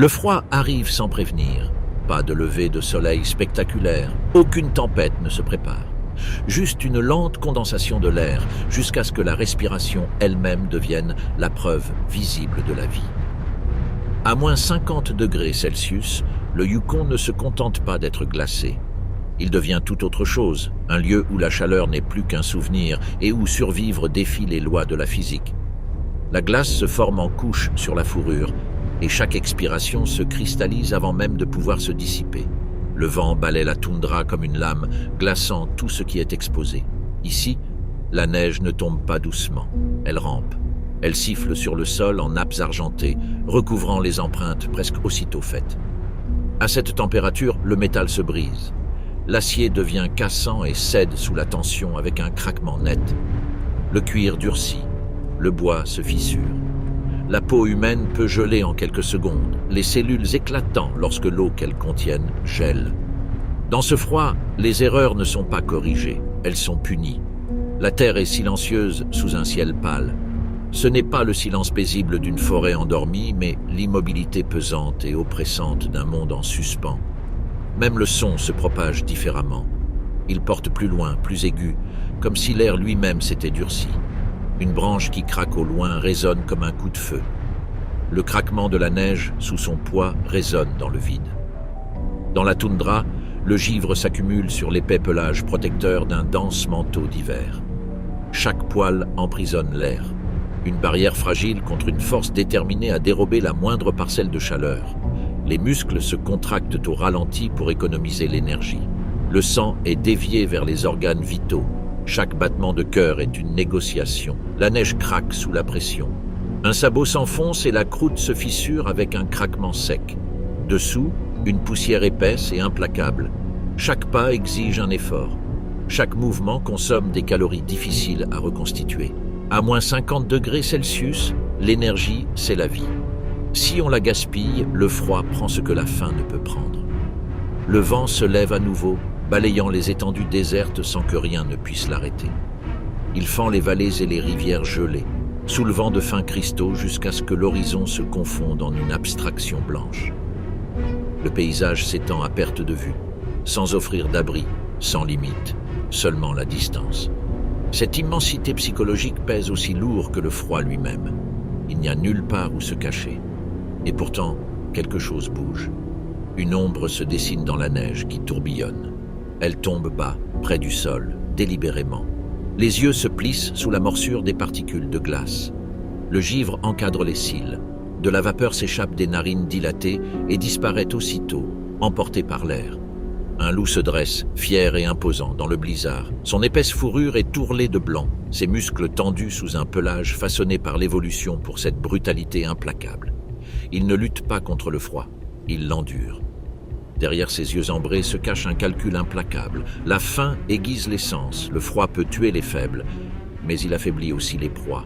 Le froid arrive sans prévenir. Pas de lever de soleil spectaculaire, aucune tempête ne se prépare. Juste une lente condensation de l'air jusqu'à ce que la respiration elle-même devienne la preuve visible de la vie. À moins 50 degrés Celsius, le Yukon ne se contente pas d'être glacé. Il devient tout autre chose, un lieu où la chaleur n'est plus qu'un souvenir et où survivre défie les lois de la physique. La glace se forme en couches sur la fourrure et chaque expiration se cristallise avant même de pouvoir se dissiper. Le vent balaie la toundra comme une lame, glaçant tout ce qui est exposé. Ici, la neige ne tombe pas doucement, elle rampe. Elle siffle sur le sol en nappes argentées, recouvrant les empreintes presque aussitôt faites. À cette température, le métal se brise. L'acier devient cassant et cède sous la tension avec un craquement net. Le cuir durcit, le bois se fissure. La peau humaine peut geler en quelques secondes, les cellules éclatant lorsque l'eau qu'elles contiennent gèle. Dans ce froid, les erreurs ne sont pas corrigées, elles sont punies. La terre est silencieuse sous un ciel pâle. Ce n'est pas le silence paisible d'une forêt endormie, mais l'immobilité pesante et oppressante d'un monde en suspens. Même le son se propage différemment. Il porte plus loin, plus aigu, comme si l'air lui-même s'était durci. Une branche qui craque au loin résonne comme un coup de feu. Le craquement de la neige sous son poids résonne dans le vide. Dans la toundra, le givre s'accumule sur l'épais pelage protecteur d'un dense manteau d'hiver. Chaque poil emprisonne l'air. Une barrière fragile contre une force déterminée à dérober la moindre parcelle de chaleur. Les muscles se contractent au ralenti pour économiser l'énergie. Le sang est dévié vers les organes vitaux. Chaque battement de cœur est une négociation. La neige craque sous la pression. Un sabot s'enfonce et la croûte se fissure avec un craquement sec. Dessous, une poussière épaisse et implacable. Chaque pas exige un effort. Chaque mouvement consomme des calories difficiles à reconstituer. À moins 50 degrés Celsius, l'énergie, c'est la vie. Si on la gaspille, le froid prend ce que la faim ne peut prendre. Le vent se lève à nouveau, balayant les étendues désertes sans que rien ne puisse l'arrêter. Il fend les vallées et les rivières gelées, soulevant de fins cristaux jusqu'à ce que l'horizon se confonde en une abstraction blanche. Le paysage s'étend à perte de vue, sans offrir d'abri, sans limite, seulement la distance. Cette immensité psychologique pèse aussi lourd que le froid lui-même. Il n'y a nulle part où se cacher. Et pourtant, quelque chose bouge. Une ombre se dessine dans la neige qui tourbillonne. Elle tombe bas, près du sol, délibérément. Les yeux se plissent sous la morsure des particules de glace. Le givre encadre les cils. De la vapeur s'échappe des narines dilatées et disparaît aussitôt, emportée par l'air. Un loup se dresse, fier et imposant, dans le blizzard. Son épaisse fourrure est tourlée de blanc, ses muscles tendus sous un pelage façonné par l'évolution pour cette brutalité implacable. Il ne lutte pas contre le froid, il l'endure. Derrière ses yeux ambrés se cache un calcul implacable. La faim aiguise les sens, le froid peut tuer les faibles, mais il affaiblit aussi les proies.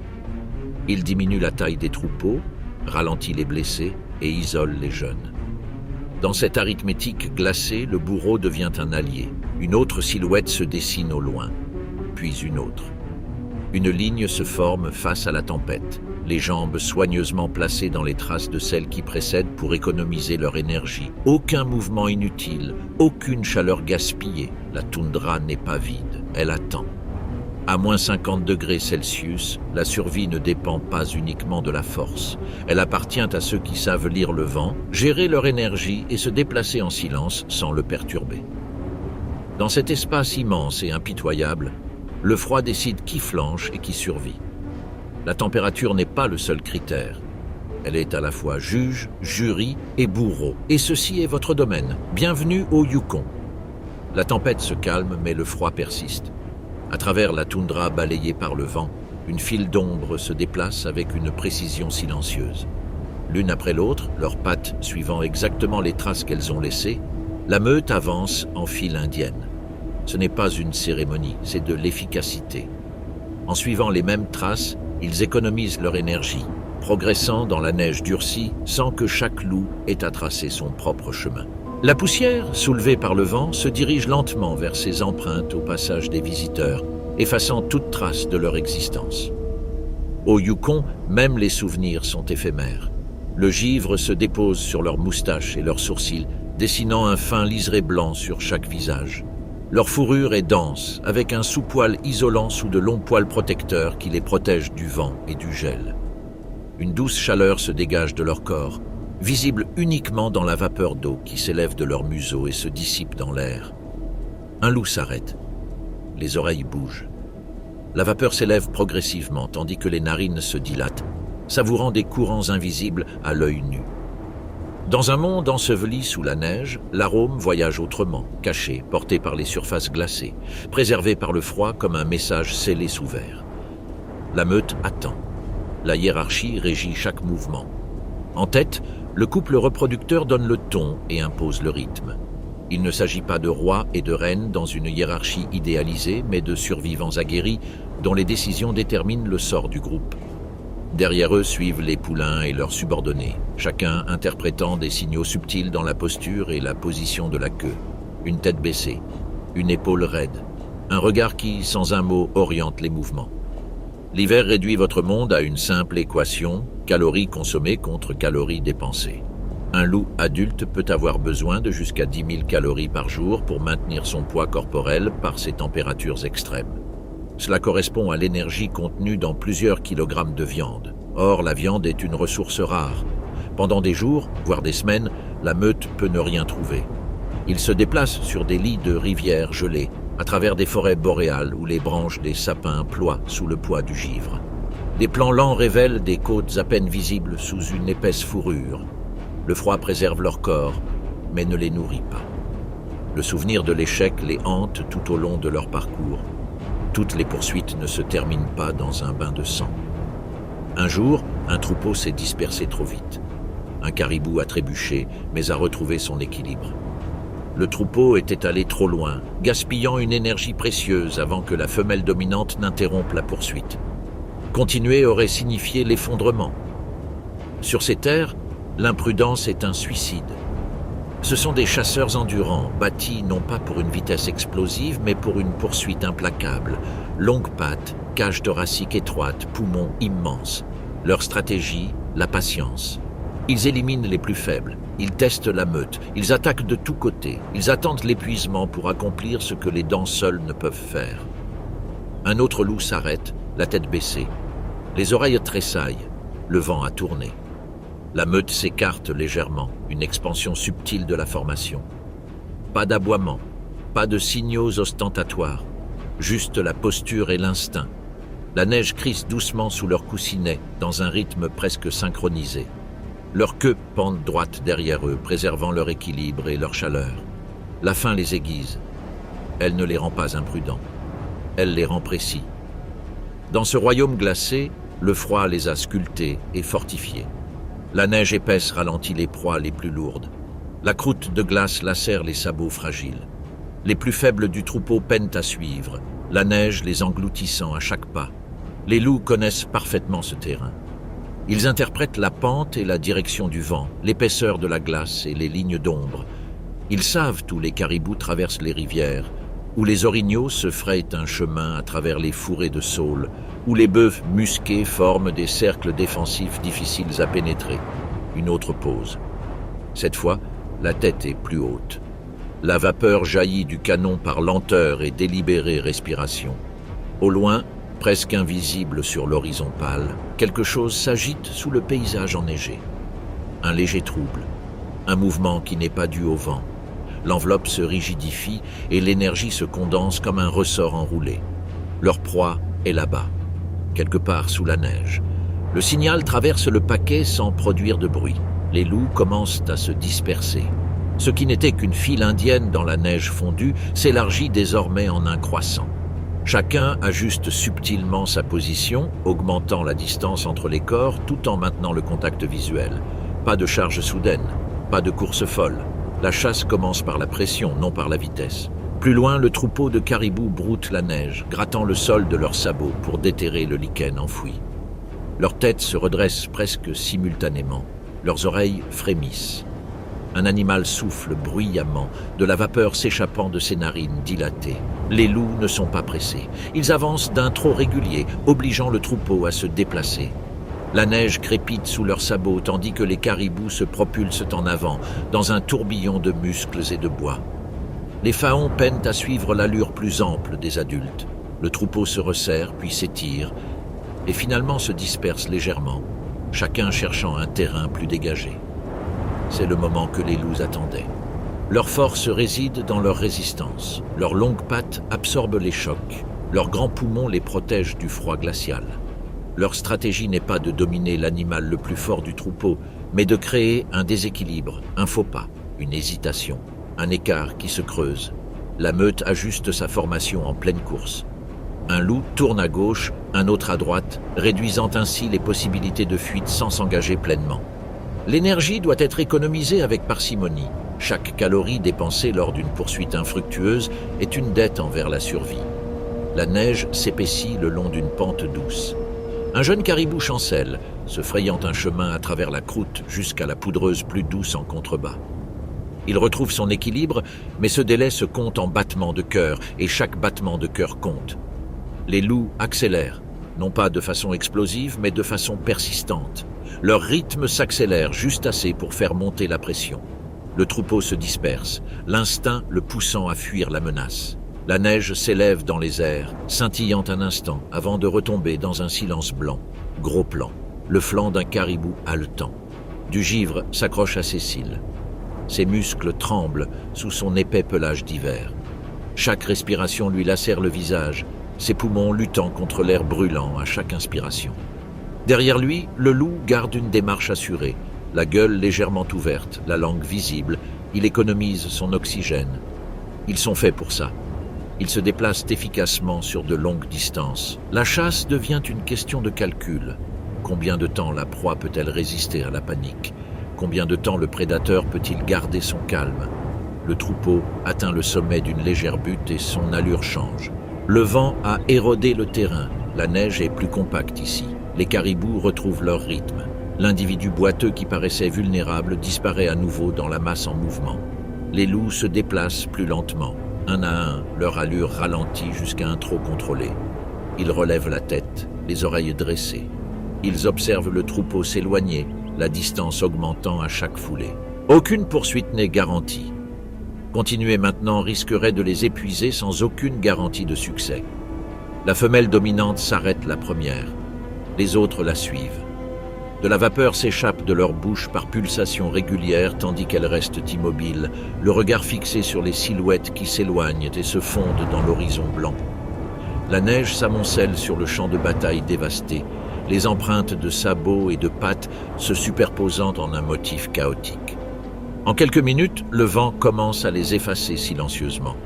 Il diminue la taille des troupeaux, ralentit les blessés et isole les jeunes. Dans cette arithmétique glacée, le bourreau devient un allié. Une autre silhouette se dessine au loin, puis une autre. Une ligne se forme face à la tempête, les jambes soigneusement placées dans les traces de celles qui précèdent pour économiser leur énergie. Aucun mouvement inutile, aucune chaleur gaspillée. La toundra n'est pas vide, elle attend. À moins 50 degrés Celsius, la survie ne dépend pas uniquement de la force. Elle appartient à ceux qui savent lire le vent, gérer leur énergie et se déplacer en silence sans le perturber. Dans cet espace immense et impitoyable, le froid décide qui flanche et qui survit. La température n'est pas le seul critère. Elle est à la fois juge, jury et bourreau. Et ceci est votre domaine. Bienvenue au Yukon. La tempête se calme, mais le froid persiste. À travers la toundra balayée par le vent, une file d'ombre se déplace avec une précision silencieuse. L'une après l'autre, leurs pattes suivant exactement les traces qu'elles ont laissées, la meute avance en file indienne. Ce n'est pas une cérémonie, c'est de l'efficacité. En suivant les mêmes traces, ils économisent leur énergie, progressant dans la neige durcie sans que chaque loup ait à tracer son propre chemin. La poussière, soulevée par le vent, se dirige lentement vers ses empreintes au passage des visiteurs, effaçant toute trace de leur existence. Au Yukon, même les souvenirs sont éphémères. Le givre se dépose sur leurs moustaches et leurs sourcils, dessinant un fin liseré blanc sur chaque visage. Leur fourrure est dense, avec un sous-poil isolant sous de longs poils protecteurs qui les protègent du vent et du gel. Une douce chaleur se dégage de leur corps, visible uniquement dans la vapeur d'eau qui s'élève de leur museau et se dissipe dans l'air. Un loup s'arrête. Les oreilles bougent. La vapeur s'élève progressivement, tandis que les narines se dilatent, savourant des courants invisibles à l'œil nu. Dans un monde enseveli sous la neige, l'arôme voyage autrement, caché, porté par les surfaces glacées, préservé par le froid comme un message scellé sous verre. La meute attend. La hiérarchie régit chaque mouvement. En tête, le couple reproducteur donne le ton et impose le rythme. Il ne s'agit pas de rois et de reines dans une hiérarchie idéalisée, mais de survivants aguerris dont les décisions déterminent le sort du groupe. Derrière eux suivent les poulains et leurs subordonnés, chacun interprétant des signaux subtils dans la posture et la position de la queue. Une tête baissée, une épaule raide, un regard qui, sans un mot, oriente les mouvements. L'hiver réduit votre monde à une simple équation, calories consommées contre calories dépensées. Un loup adulte peut avoir besoin de jusqu'à 10 000 calories par jour pour maintenir son poids corporel par ses températures extrêmes. Cela correspond à l'énergie contenue dans plusieurs kilogrammes de viande. Or, la viande est une ressource rare. Pendant des jours, voire des semaines, la meute peut ne rien trouver. Ils se déplacent sur des lits de rivières gelées, à travers des forêts boréales où les branches des sapins ploient sous le poids du givre. Des plans lents révèlent des côtes à peine visibles sous une épaisse fourrure. Le froid préserve leur corps, mais ne les nourrit pas. Le souvenir de l'échec les hante tout au long de leur parcours. Toutes les poursuites ne se terminent pas dans un bain de sang. Un jour, un troupeau s'est dispersé trop vite. Un caribou a trébuché, mais a retrouvé son équilibre. Le troupeau était allé trop loin, gaspillant une énergie précieuse avant que la femelle dominante n'interrompe la poursuite. Continuer aurait signifié l'effondrement. Sur ces terres, l'imprudence est un suicide. Ce sont des chasseurs endurants, bâtis non pas pour une vitesse explosive, mais pour une poursuite implacable. Longues pattes, cage thoracique étroite, poumons immenses. Leur stratégie, la patience. Ils éliminent les plus faibles, ils testent la meute, ils attaquent de tous côtés, ils attendent l'épuisement pour accomplir ce que les dents seules ne peuvent faire. Un autre loup s'arrête, la tête baissée. Les oreilles tressaillent, le vent a tourné. La meute s'écarte légèrement, une expansion subtile de la formation. Pas d'aboiement, pas de signaux ostentatoires, juste la posture et l'instinct. La neige crisse doucement sous leurs coussinets, dans un rythme presque synchronisé. Leurs queues pendent droite derrière eux, préservant leur équilibre et leur chaleur. La faim les aiguise. Elle ne les rend pas imprudents. Elle les rend précis. Dans ce royaume glacé, le froid les a sculptés et fortifiés. La neige épaisse ralentit les proies les plus lourdes. La croûte de glace lacère les sabots fragiles. Les plus faibles du troupeau peinent à suivre, la neige les engloutissant à chaque pas. Les loups connaissent parfaitement ce terrain. Ils interprètent la pente et la direction du vent, l'épaisseur de la glace et les lignes d'ombre. Ils savent où les caribous traversent les rivières, où les orignaux se frayent un chemin à travers les fourrés de saules, où les bœufs musqués forment des cercles défensifs difficiles à pénétrer. Une autre pause. Cette fois, la tête est plus haute. La vapeur jaillit du canon par lenteur et délibérée respiration. Au loin, presque invisible sur l'horizon pâle, quelque chose s'agite sous le paysage enneigé. Un léger trouble, un mouvement qui n'est pas dû au vent. L'enveloppe se rigidifie et l'énergie se condense comme un ressort enroulé. Leur proie est là-bas, quelque part sous la neige. Le signal traverse le paquet sans produire de bruit. Les loups commencent à se disperser. Ce qui n'était qu'une file indienne dans la neige fondue s'élargit désormais en un croissant. Chacun ajuste subtilement sa position, augmentant la distance entre les corps tout en maintenant le contact visuel. Pas de charge soudaine, pas de course folle. La chasse commence par la pression, non par la vitesse. Plus loin, le troupeau de caribous broute la neige, grattant le sol de leurs sabots pour déterrer le lichen enfoui. Leurs têtes se redressent presque simultanément, leurs oreilles frémissent. Un animal souffle bruyamment, de la vapeur s'échappant de ses narines dilatées. Les loups ne sont pas pressés. Ils avancent d'un trot régulier, obligeant le troupeau à se déplacer. La neige crépite sous leurs sabots tandis que les caribous se propulsent en avant dans un tourbillon de muscles et de bois. Les faons peinent à suivre l'allure plus ample des adultes. Le troupeau se resserre, puis s'étire, et finalement se disperse légèrement, chacun cherchant un terrain plus dégagé. C'est le moment que les loups attendaient. Leur force réside dans leur résistance. Leurs longues pattes absorbent les chocs. Leurs grands poumons les protègent du froid glacial. Leur stratégie n'est pas de dominer l'animal le plus fort du troupeau, mais de créer un déséquilibre, un faux pas, une hésitation, un écart qui se creuse. La meute ajuste sa formation en pleine course. Un loup tourne à gauche, un autre à droite, réduisant ainsi les possibilités de fuite sans s'engager pleinement. L'énergie doit être économisée avec parcimonie. Chaque calorie dépensée lors d'une poursuite infructueuse est une dette envers la survie. La neige s'épaissit le long d'une pente douce. Un jeune caribou chancelle, se frayant un chemin à travers la croûte jusqu'à la poudreuse plus douce en contrebas. Il retrouve son équilibre, mais ce délai se compte en battements de cœur, et chaque battement de cœur compte. Les loups accélèrent, non pas de façon explosive, mais de façon persistante. Leur rythme s'accélère juste assez pour faire monter la pression. Le troupeau se disperse, l'instinct le poussant à fuir la menace. La neige s'élève dans les airs, scintillant un instant avant de retomber dans un silence blanc. Gros plan, le flanc d'un caribou haletant. Du givre s'accroche à ses cils. Ses muscles tremblent sous son épais pelage d'hiver. Chaque respiration lui lacère le visage, ses poumons luttant contre l'air brûlant à chaque inspiration. Derrière lui, le loup garde une démarche assurée, la gueule légèrement ouverte, la langue visible, il économise son oxygène. Ils sont faits pour ça. Ils se déplacent efficacement sur de longues distances. La chasse devient une question de calcul. Combien de temps la proie peut-elle résister à la panique? Combien de temps le prédateur peut-il garder son calme? Le troupeau atteint le sommet d'une légère butte et son allure change. Le vent a érodé le terrain. La neige est plus compacte ici. Les caribous retrouvent leur rythme. L'individu boiteux qui paraissait vulnérable disparaît à nouveau dans la masse en mouvement. Les loups se déplacent plus lentement. Un à un, leur allure ralentit jusqu'à un trot contrôlé. Ils relèvent la tête, les oreilles dressées. Ils observent le troupeau s'éloigner, la distance augmentant à chaque foulée. Aucune poursuite n'est garantie. Continuer maintenant risquerait de les épuiser sans aucune garantie de succès. La femelle dominante s'arrête la première. Les autres la suivent. De la vapeur s'échappe de leur bouche par pulsations régulières tandis qu'elles restent immobiles, le regard fixé sur les silhouettes qui s'éloignent et se fondent dans l'horizon blanc. La neige s'amoncelle sur le champ de bataille dévasté, les empreintes de sabots et de pattes se superposant en un motif chaotique. En quelques minutes, le vent commence à les effacer silencieusement.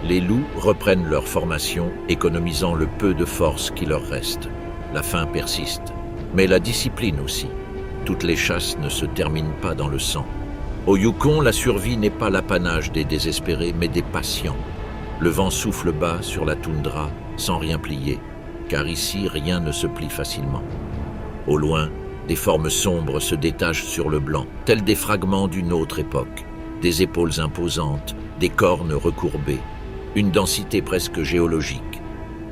Les loups reprennent leur formation, économisant le peu de force qui leur reste. La faim persiste, mais la discipline aussi. Toutes les chasses ne se terminent pas dans le sang. Au Yukon, la survie n'est pas l'apanage des désespérés, mais des patients. Le vent souffle bas sur la toundra, sans rien plier, car ici, rien ne se plie facilement. Au loin, des formes sombres se détachent sur le blanc, tels des fragments d'une autre époque. Des épaules imposantes, des cornes recourbées, une densité presque géologique.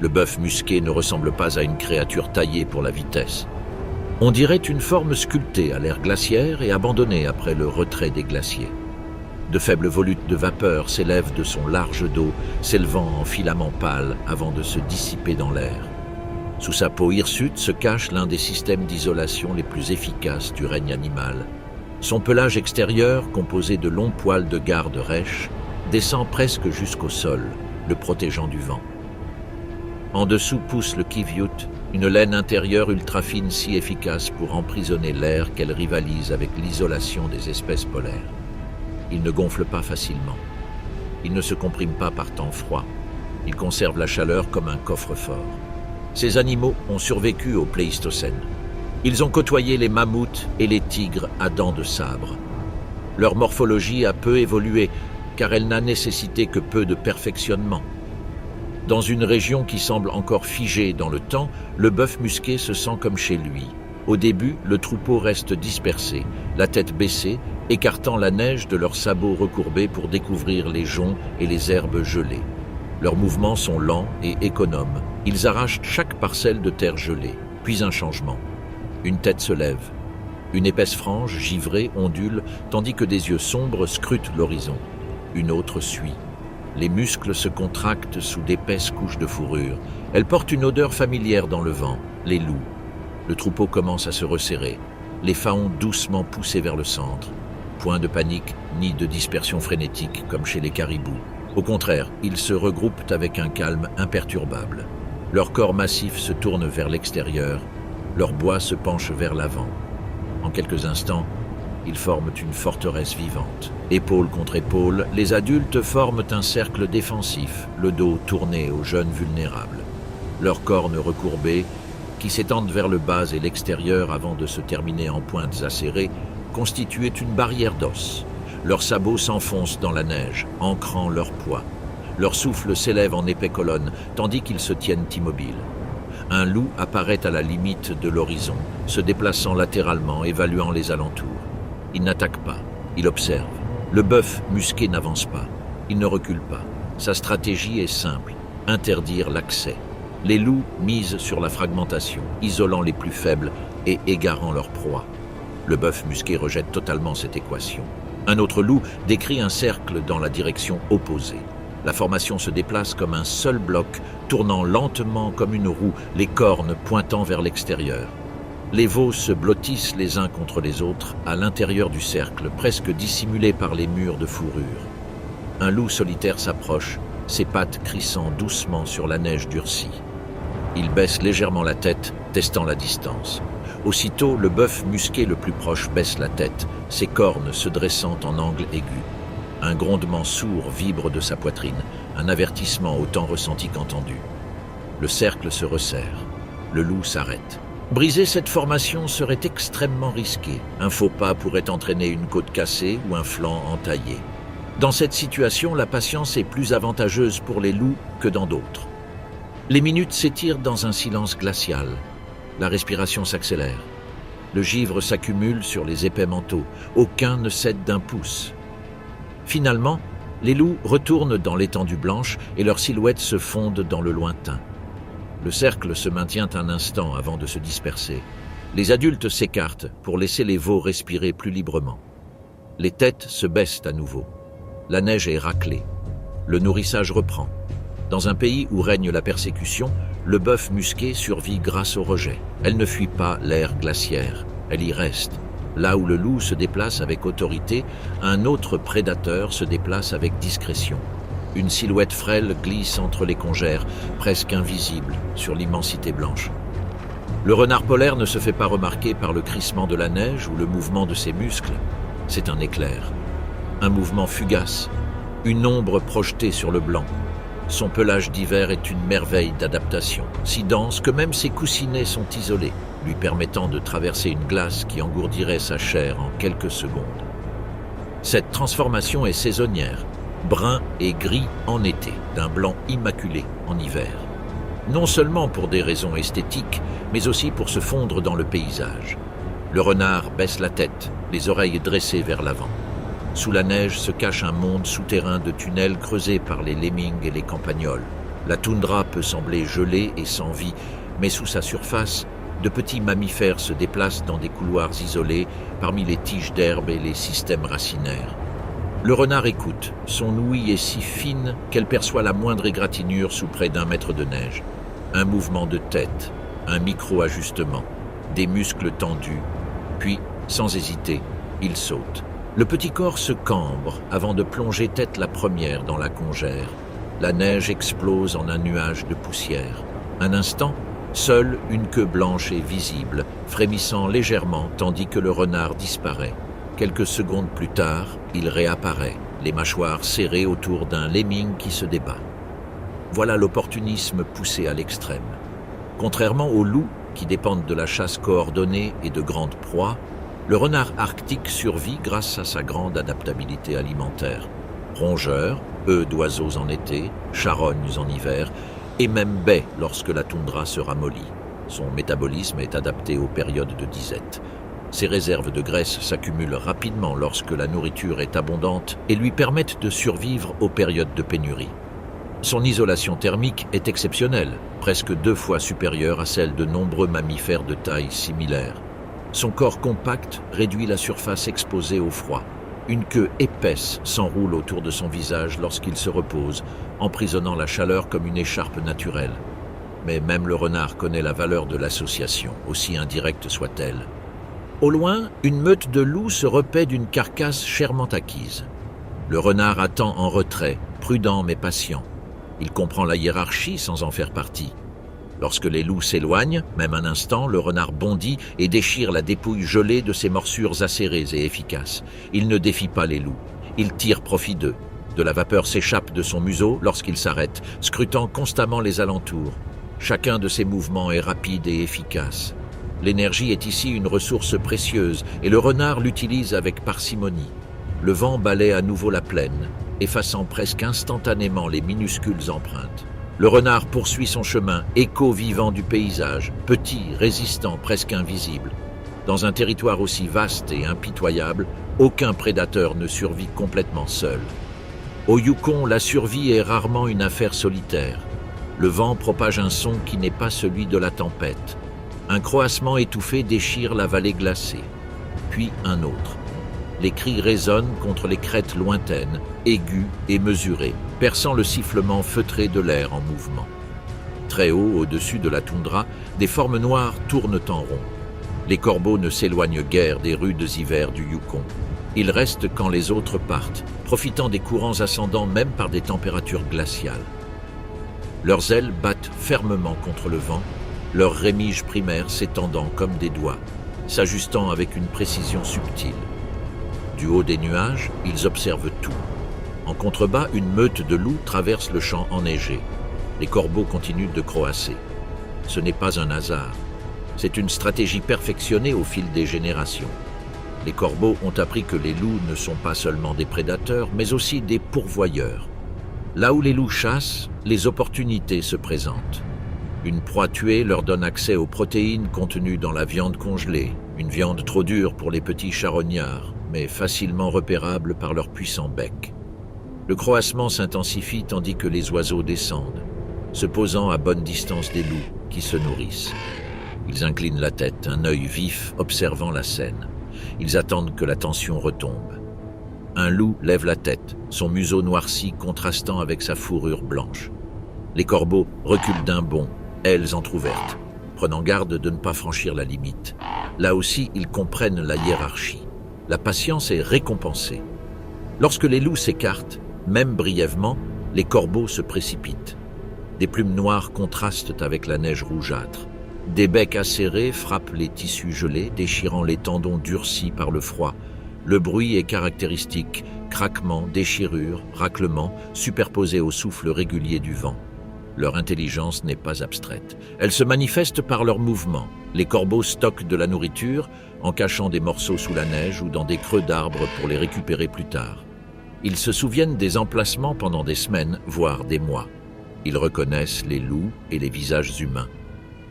Le bœuf musqué ne ressemble pas à une créature taillée pour la vitesse. On dirait une forme sculptée à l'ère glaciaire et abandonnée après le retrait des glaciers. De faibles volutes de vapeur s'élèvent de son large dos, s'élevant en filaments pâles avant de se dissiper dans l'air. Sous sa peau hirsute se cache l'un des systèmes d'isolation les plus efficaces du règne animal. Son pelage extérieur, composé de longs poils de garde rêches, descend presque jusqu'au sol, le protégeant du vent. En dessous pousse le kiviut, une laine intérieure ultra fine si efficace pour emprisonner l'air qu'elle rivalise avec l'isolation des espèces polaires. Il ne gonfle pas facilement. Il ne se comprime pas par temps froid. Il conserve la chaleur comme un coffre-fort. Ces animaux ont survécu au Pléistocène. Ils ont côtoyé les mammouths et les tigres à dents de sabre. Leur morphologie a peu évolué, car elle n'a nécessité que peu de perfectionnement. Dans une région qui semble encore figée dans le temps, le bœuf musqué se sent comme chez lui. Au début, le troupeau reste dispersé, la tête baissée, écartant la neige de leurs sabots recourbés pour découvrir les joncs et les herbes gelées. Leurs mouvements sont lents et économes. Ils arrachent chaque parcelle de terre gelée, puis un changement. Une tête se lève. Une épaisse frange, givrée, ondule, tandis que des yeux sombres scrutent l'horizon. Une autre suit. Les muscles se contractent sous d'épaisses couches de fourrure. Elle porte une odeur familière dans le vent, les loups. Le troupeau commence à se resserrer, les faons doucement poussés vers le centre. Point de panique, ni de dispersion frénétique comme chez les caribous. Au contraire, ils se regroupent avec un calme imperturbable. Leurs corps massifs se tournent vers l'extérieur, leur bois se penche vers l'avant. En quelques instants, ils forment une forteresse vivante. Épaule contre épaule, les adultes forment un cercle défensif, le dos tourné aux jeunes vulnérables. Leurs cornes recourbées, qui s'étendent vers le bas et l'extérieur avant de se terminer en pointes acérées, constituaient une barrière d'os. Leurs sabots s'enfoncent dans la neige, ancrant leur poids. Leur souffle s'élève en épais colonnes, tandis qu'ils se tiennent immobiles. Un loup apparaît à la limite de l'horizon, se déplaçant latéralement, évaluant les alentours. Il n'attaque pas, il observe. Le bœuf musqué n'avance pas, il ne recule pas. Sa stratégie est simple, interdire l'accès. Les loups misent sur la fragmentation, isolant les plus faibles et égarant leur proie. Le bœuf musqué rejette totalement cette équation. Un autre loup décrit un cercle dans la direction opposée. La formation se déplace comme un seul bloc, tournant lentement comme une roue, les cornes pointant vers l'extérieur. Les veaux se blottissent les uns contre les autres à l'intérieur du cercle, presque dissimulés par les murs de fourrure. Un loup solitaire s'approche, ses pattes crissant doucement sur la neige durcie. Il baisse légèrement la tête, testant la distance. Aussitôt, le bœuf musqué le plus proche baisse la tête, ses cornes se dressant en angle aigu. Un grondement sourd vibre de sa poitrine, un avertissement autant ressenti qu'entendu. Le cercle se resserre. Le loup s'arrête. Briser cette formation serait extrêmement risqué. Un faux pas pourrait entraîner une côte cassée ou un flanc entaillé. Dans cette situation, la patience est plus avantageuse pour les loups que dans d'autres. Les minutes s'étirent dans un silence glacial. La respiration s'accélère. Le givre s'accumule sur les épais manteaux. Aucun ne cède d'un pouce. Finalement, les loups retournent dans l'étendue blanche et leurs silhouettes se fondent dans le lointain. Le cercle se maintient un instant avant de se disperser. Les adultes s'écartent pour laisser les veaux respirer plus librement. Les têtes se baissent à nouveau. La neige est raclée. Le nourrissage reprend. Dans un pays où règne la persécution, le bœuf musqué survit grâce au rejet. Elle ne fuit pas l'ère glaciaire, elle y reste. Là où le loup se déplace avec autorité, un autre prédateur se déplace avec discrétion. Une silhouette frêle glisse entre les congères, presque invisible, sur l'immensité blanche. Le renard polaire ne se fait pas remarquer par le crissement de la neige ou le mouvement de ses muscles. C'est un éclair. Un mouvement fugace. Une ombre projetée sur le blanc. Son pelage d'hiver est une merveille d'adaptation, si dense que même ses coussinets sont isolés, lui permettant de traverser une glace qui engourdirait sa chair en quelques secondes. Cette transformation est saisonnière, brun et gris en été, d'un blanc immaculé en hiver. Non seulement pour des raisons esthétiques, mais aussi pour se fondre dans le paysage. Le renard baisse la tête, les oreilles dressées vers l'avant. Sous la neige se cache un monde souterrain de tunnels creusés par les lemmings et les campagnols. La toundra peut sembler gelée et sans vie, mais sous sa surface, de petits mammifères se déplacent dans des couloirs isolés parmi les tiges d'herbe et les systèmes racinaires. Le renard écoute, son ouïe est si fine qu'elle perçoit la moindre égratignure sous près d'1 mètre de neige. Un mouvement de tête, un micro-ajustement, des muscles tendus, puis, sans hésiter, il saute. Le petit corps se cambre avant de plonger tête la première dans la congère. La neige explose en un nuage de poussière. Un instant, seule une queue blanche est visible, frémissant légèrement tandis que le renard disparaît. Quelques secondes plus tard, il réapparaît, les mâchoires serrées autour d'un lemming qui se débat. Voilà l'opportunisme poussé à l'extrême. Contrairement aux loups, qui dépendent de la chasse coordonnée et de grandes proies, le renard arctique survit grâce à sa grande adaptabilité alimentaire. Rongeurs, œufs d'oiseaux en été, charognes en hiver, et même baies lorsque la toundra se ramollit. Son métabolisme est adapté aux périodes de disette. Ses réserves de graisse s'accumulent rapidement lorsque la nourriture est abondante et lui permettent de survivre aux périodes de pénurie. Son isolation thermique est exceptionnelle, presque 2 fois supérieure à celle de nombreux mammifères de taille similaire. Son corps compact réduit la surface exposée au froid. Une queue épaisse s'enroule autour de son visage lorsqu'il se repose, emprisonnant la chaleur comme une écharpe naturelle. Mais même le renard connaît la valeur de l'association, aussi indirecte soit-elle. Au loin, une meute de loups se repaît d'une carcasse chèrement acquise. Le renard attend en retrait, prudent mais patient. Il comprend la hiérarchie sans en faire partie. Lorsque les loups s'éloignent, même un instant, le renard bondit et déchire la dépouille gelée de ses morsures acérées et efficaces. Il ne défie pas les loups. Il tire profit d'eux. De la vapeur s'échappe de son museau lorsqu'il s'arrête, scrutant constamment les alentours. Chacun de ses mouvements est rapide et efficace. L'énergie est ici une ressource précieuse et le renard l'utilise avec parcimonie. Le vent balaie à nouveau la plaine, effaçant presque instantanément les minuscules empreintes. Le renard poursuit son chemin, écho vivant du paysage, petit, résistant, presque invisible. Dans un territoire aussi vaste et impitoyable, aucun prédateur ne survit complètement seul. Au Yukon, la survie est rarement une affaire solitaire. Le vent propage un son qui n'est pas celui de la tempête. Un croassement étouffé déchire la vallée glacée. Puis un autre. Les cris résonnent contre les crêtes lointaines, aiguës et mesurées, perçant le sifflement feutré de l'air en mouvement. Très haut, au-dessus de la toundra, des formes noires tournent en rond. Les corbeaux ne s'éloignent guère des rudes hivers du Yukon. Ils restent quand les autres partent, profitant des courants ascendants même par des températures glaciales. Leurs ailes battent fermement contre le vent, leurs rémiges primaires s'étendant comme des doigts, s'ajustant avec une précision subtile. Du haut des nuages, ils observent tout. En contrebas, une meute de loups traverse le champ enneigé. Les corbeaux continuent de croasser. Ce n'est pas un hasard. C'est une stratégie perfectionnée au fil des générations. Les corbeaux ont appris que les loups ne sont pas seulement des prédateurs, mais aussi des pourvoyeurs. Là où les loups chassent, les opportunités se présentent. Une proie tuée leur donne accès aux protéines contenues dans la viande congelée, une viande trop dure pour les petits charognards, mais facilement repérables par leur puissant bec. Le croassement s'intensifie tandis que les oiseaux descendent, se posant à bonne distance des loups qui se nourrissent. Ils inclinent la tête, un œil vif observant la scène. Ils attendent que la tension retombe. Un loup lève la tête, son museau noirci contrastant avec sa fourrure blanche. Les corbeaux reculent d'un bond, ailes entr'ouvertes, prenant garde de ne pas franchir la limite. Là aussi, ils comprennent la hiérarchie. La patience est récompensée. Lorsque les loups s'écartent, même brièvement, les corbeaux se précipitent. Des plumes noires contrastent avec la neige rougeâtre. Des becs acérés frappent les tissus gelés, déchirant les tendons durcis par le froid. Le bruit est caractéristique, craquements, déchirures, raclements, superposés au souffle régulier du vent. Leur intelligence n'est pas abstraite. Elle se manifeste par leurs mouvements. Les corbeaux stockent de la nourriture, en cachant des morceaux sous la neige ou dans des creux d'arbres pour les récupérer plus tard. Ils se souviennent des emplacements pendant des semaines, voire des mois. Ils reconnaissent les loups et les visages humains.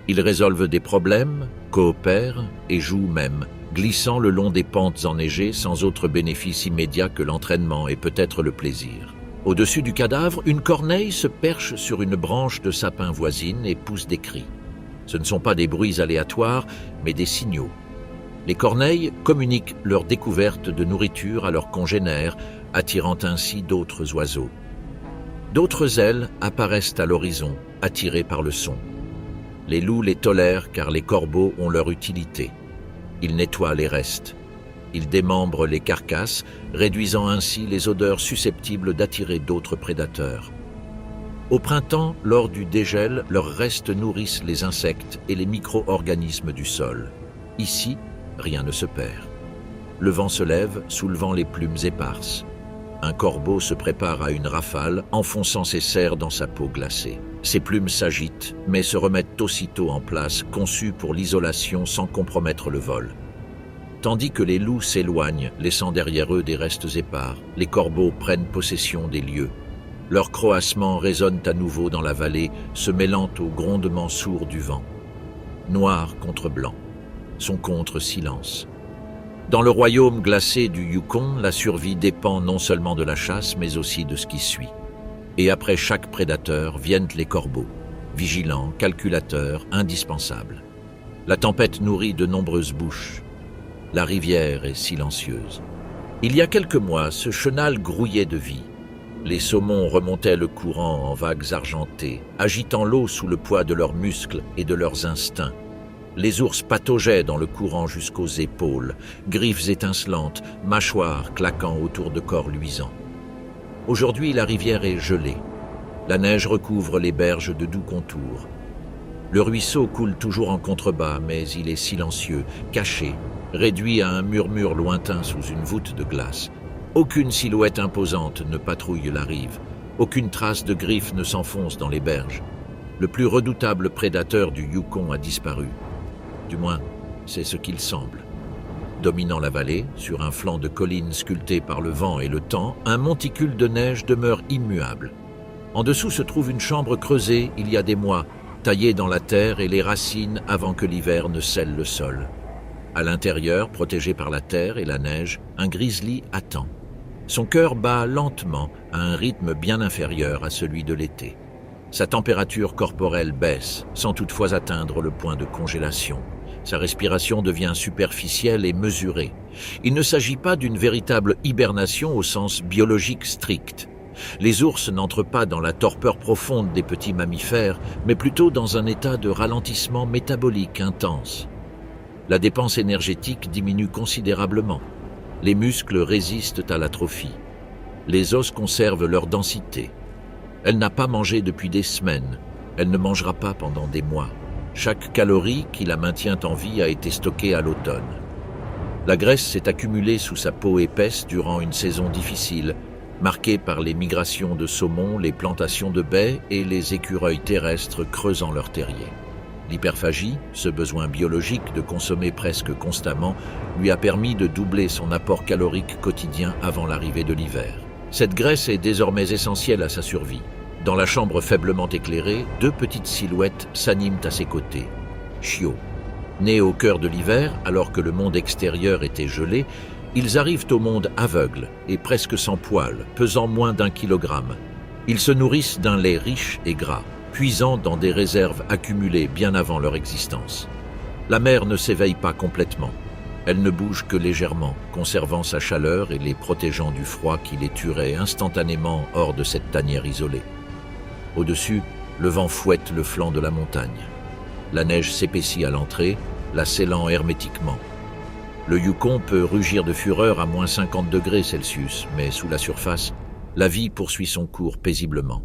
Ils résolvent des problèmes, coopèrent et jouent même, glissant le long des pentes enneigées sans autre bénéfice immédiat que l'entraînement et peut-être le plaisir. Au-dessus du cadavre, une corneille se perche sur une branche de sapin voisine et pousse des cris. Ce ne sont pas des bruits aléatoires, mais des signaux. Les corneilles communiquent leur découverte de nourriture à leurs congénères, attirant ainsi d'autres oiseaux. D'autres ailes apparaissent à l'horizon, attirées par le son. Les loups les tolèrent car les corbeaux ont leur utilité. Ils nettoient les restes. Ils démembrent les carcasses, réduisant ainsi les odeurs susceptibles d'attirer d'autres prédateurs. Au printemps, lors du dégel, leurs restes nourrissent les insectes et les micro-organismes du sol. Ici, rien ne se perd. Le vent se lève, soulevant les plumes éparses. Un corbeau se prépare à une rafale, enfonçant ses serres dans sa peau glacée. Ses plumes s'agitent, mais se remettent aussitôt en place, conçues pour l'isolation sans compromettre le vol. Tandis que les loups s'éloignent, laissant derrière eux des restes épars, les corbeaux prennent possession des lieux. Leurs croassements résonnent à nouveau dans la vallée, se mêlant au grondement sourd du vent. Noir contre blanc, son contre silence. Dans le royaume glacé du Yukon, la survie dépend non seulement de la chasse, mais aussi de ce qui suit. Et après chaque prédateur viennent les corbeaux, vigilants, calculateurs, indispensables. La tempête nourrit de nombreuses bouches. La rivière est silencieuse. Il y a quelques mois, ce chenal grouillait de vie. Les saumons remontaient le courant en vagues argentées, agitant l'eau sous le poids de leurs muscles et de leurs instincts. Les ours pataugeaient dans le courant jusqu'aux épaules, griffes étincelantes, mâchoires claquant autour de corps luisants. Aujourd'hui, la rivière est gelée. La neige recouvre les berges de doux contours. Le ruisseau coule toujours en contrebas, mais il est silencieux, caché, réduit à un murmure lointain sous une voûte de glace. Aucune silhouette imposante ne patrouille la rive. Aucune trace de griffes ne s'enfonce dans les berges. Le plus redoutable prédateur du Yukon a disparu. Du moins, c'est ce qu'il semble. Dominant la vallée, sur un flanc de colline sculpté par le vent et le temps, un monticule de neige demeure immuable. En dessous se trouve une chambre creusée il y a des mois, taillée dans la terre et les racines avant que l'hiver ne scelle le sol. À l'intérieur, protégé par la terre et la neige, un grizzly attend. Son cœur bat lentement à un rythme bien inférieur à celui de l'été. Sa température corporelle baisse, sans toutefois atteindre le point de congélation. Sa respiration devient superficielle et mesurée. Il ne s'agit pas d'une véritable hibernation au sens biologique strict. Les ours n'entrent pas dans la torpeur profonde des petits mammifères, mais plutôt dans un état de ralentissement métabolique intense. La dépense énergétique diminue considérablement. Les muscles résistent à l'atrophie. Les os conservent leur densité. Elle n'a pas mangé depuis des semaines. Elle ne mangera pas pendant des mois. Chaque calorie qui la maintient en vie a été stockée à l'automne. La graisse s'est accumulée sous sa peau épaisse durant une saison difficile, marquée par les migrations de saumons, les plantations de baies et les écureuils terrestres creusant leurs terriers. L'hyperphagie, ce besoin biologique de consommer presque constamment, lui a permis de doubler son apport calorique quotidien avant l'arrivée de l'hiver. Cette graisse est désormais essentielle à sa survie. Dans la chambre faiblement éclairée, deux petites silhouettes s'animent à ses côtés. Chio. Nés au cœur de l'hiver, alors que le monde extérieur était gelé, ils arrivent au monde aveugles et presque sans poils, pesant moins d'1 kilogramme. Ils se nourrissent d'un lait riche et gras, puisant dans des réserves accumulées bien avant leur existence. La mère ne s'éveille pas complètement. Elle ne bouge que légèrement, conservant sa chaleur et les protégeant du froid qui les tuerait instantanément hors de cette tanière isolée. Au-dessus, le vent fouette le flanc de la montagne. La neige s'épaissit à l'entrée, la scellant hermétiquement. Le Yukon peut rugir de fureur à moins 50 degrés Celsius, mais sous la surface, la vie poursuit son cours paisiblement.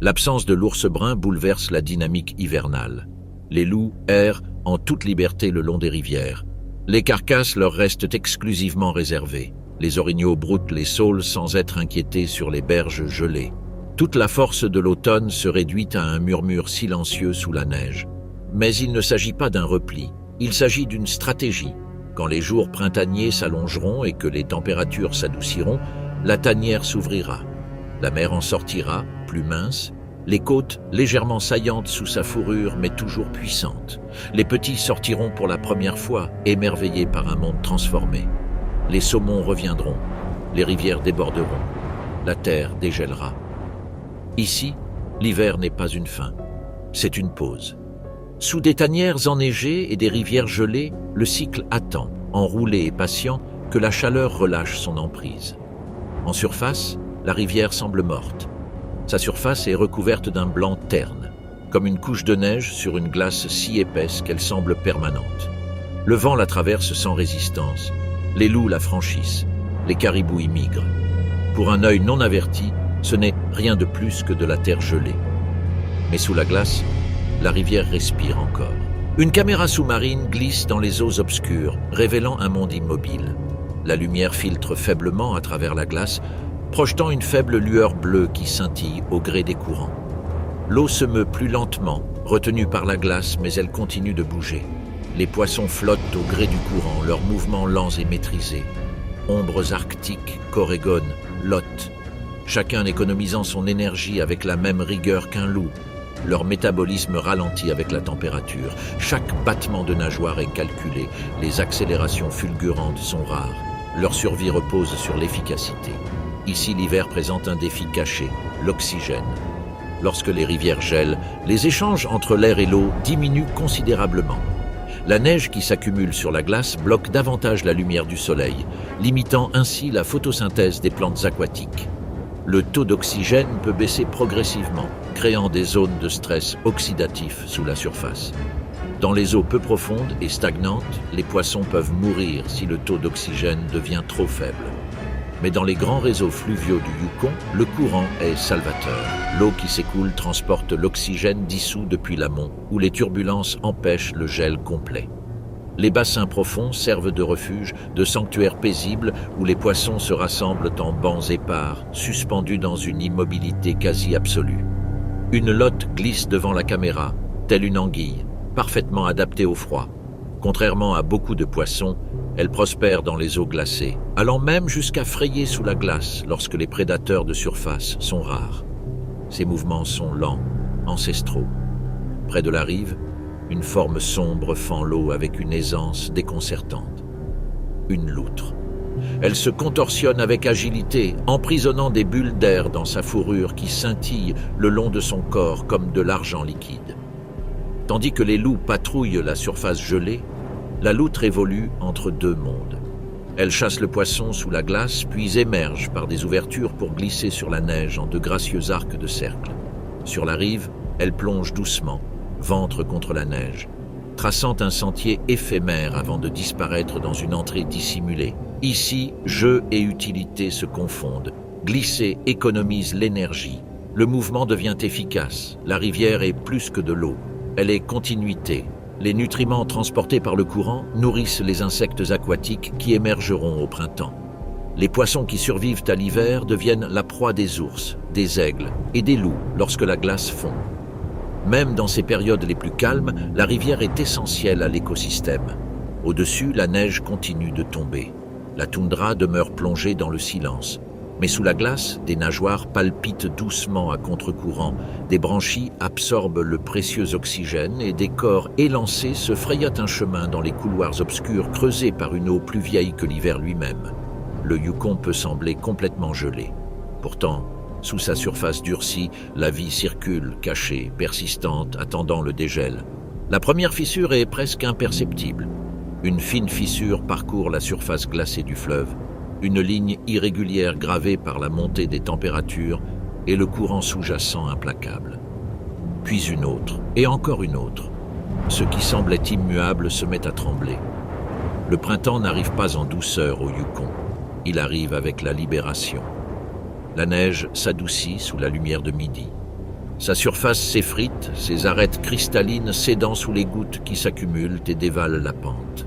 L'absence de l'ours brun bouleverse la dynamique hivernale. Les loups errent en toute liberté le long des rivières. Les carcasses leur restent exclusivement réservées. Les orignaux broutent les saules sans être inquiétés sur les berges gelées. Toute la force de l'automne se réduit à un murmure silencieux sous la neige. Mais il ne s'agit pas d'un repli, il s'agit d'une stratégie. Quand les jours printaniers s'allongeront et que les températures s'adouciront, la tanière s'ouvrira. La mer en sortira, plus mince, les côtes légèrement saillantes sous sa fourrure mais toujours puissantes. Les petits sortiront pour la première fois, émerveillés par un monde transformé. Les saumons reviendront, les rivières déborderont, la terre dégèlera. Ici, l'hiver n'est pas une fin, c'est une pause. Sous des tanières enneigées et des rivières gelées, le cycle attend, enroulé et patient, que la chaleur relâche son emprise. En surface, la rivière semble morte. Sa surface est recouverte d'un blanc terne, comme une couche de neige sur une glace si épaisse qu'elle semble permanente. Le vent la traverse sans résistance, les loups la franchissent, les caribous y migrent. Pour un œil non averti, ce n'est rien de plus que de la terre gelée. Mais sous la glace, la rivière respire encore. Une caméra sous-marine glisse dans les eaux obscures, révélant un monde immobile. La lumière filtre faiblement à travers la glace, projetant une faible lueur bleue qui scintille au gré des courants. L'eau se meut plus lentement, retenue par la glace, mais elle continue de bouger. Les poissons flottent au gré du courant, leurs mouvements lents et maîtrisés. Ombres arctiques, corégones, lottent, chacun économisant son énergie avec la même rigueur qu'un loup. Leur métabolisme ralentit avec la température. Chaque battement de nageoire est calculé. Les accélérations fulgurantes sont rares. Leur survie repose sur l'efficacité. Ici, l'hiver présente un défi caché, l'oxygène. Lorsque les rivières gèlent, les échanges entre l'air et l'eau diminuent considérablement. La neige qui s'accumule sur la glace bloque davantage la lumière du soleil, limitant ainsi la photosynthèse des plantes aquatiques. Le taux d'oxygène peut baisser progressivement, créant des zones de stress oxydatif sous la surface. Dans les eaux peu profondes et stagnantes, les poissons peuvent mourir si le taux d'oxygène devient trop faible. Mais dans les grands réseaux fluviaux du Yukon, le courant est salvateur. L'eau qui s'écoule transporte l'oxygène dissous depuis l'amont, où les turbulences empêchent le gel complet. Les bassins profonds servent de refuge, de sanctuaires paisibles où les poissons se rassemblent en bancs épars, suspendus dans une immobilité quasi absolue. Une lotte glisse devant la caméra, telle une anguille, parfaitement adaptée au froid. Contrairement à beaucoup de poissons, elle prospère dans les eaux glacées, allant même jusqu'à frayer sous la glace lorsque les prédateurs de surface sont rares. Ses mouvements sont lents, ancestraux. Près de la rive, une forme sombre fend l'eau avec une aisance déconcertante. Une loutre. Elle se contorsionne avec agilité, emprisonnant des bulles d'air dans sa fourrure qui scintillent le long de son corps comme de l'argent liquide. Tandis que les loups patrouillent la surface gelée, la loutre évolue entre deux mondes. Elle chasse le poisson sous la glace, puis émerge par des ouvertures pour glisser sur la neige en de gracieux arcs de cercle. Sur la rive, elle plonge doucement, ventre contre la neige, traçant un sentier éphémère avant de disparaître dans une entrée dissimulée. Ici, jeu et utilité se confondent. Glisser économise l'énergie. Le mouvement devient efficace. La rivière est plus que de l'eau. Elle est continuité. Les nutriments transportés par le courant nourrissent les insectes aquatiques qui émergeront au printemps. Les poissons qui survivent à l'hiver deviennent la proie des ours, des aigles et des loups lorsque la glace fond. Même dans ces périodes les plus calmes, la rivière est essentielle à l'écosystème. Au-dessus, la neige continue de tomber. La toundra demeure plongée dans le silence. Mais sous la glace, des nageoires palpitent doucement à contre-courant, des branchies absorbent le précieux oxygène et des corps élancés se frayent un chemin dans les couloirs obscurs creusés par une eau plus vieille que l'hiver lui-même. Le Yukon peut sembler complètement gelé. Pourtant, sous sa surface durcie, la vie circule, cachée, persistante, attendant le dégel. La première fissure est presque imperceptible. Une fine fissure parcourt la surface glacée du fleuve, une ligne irrégulière gravée par la montée des températures et le courant sous-jacent implacable. Puis une autre, et encore une autre. Ce qui semblait immuable se met à trembler. Le printemps n'arrive pas en douceur au Yukon. Il arrive avec la libération. La neige s'adoucit sous la lumière de midi. Sa surface s'effrite, ses arêtes cristallines cédant sous les gouttes qui s'accumulent et dévalent la pente.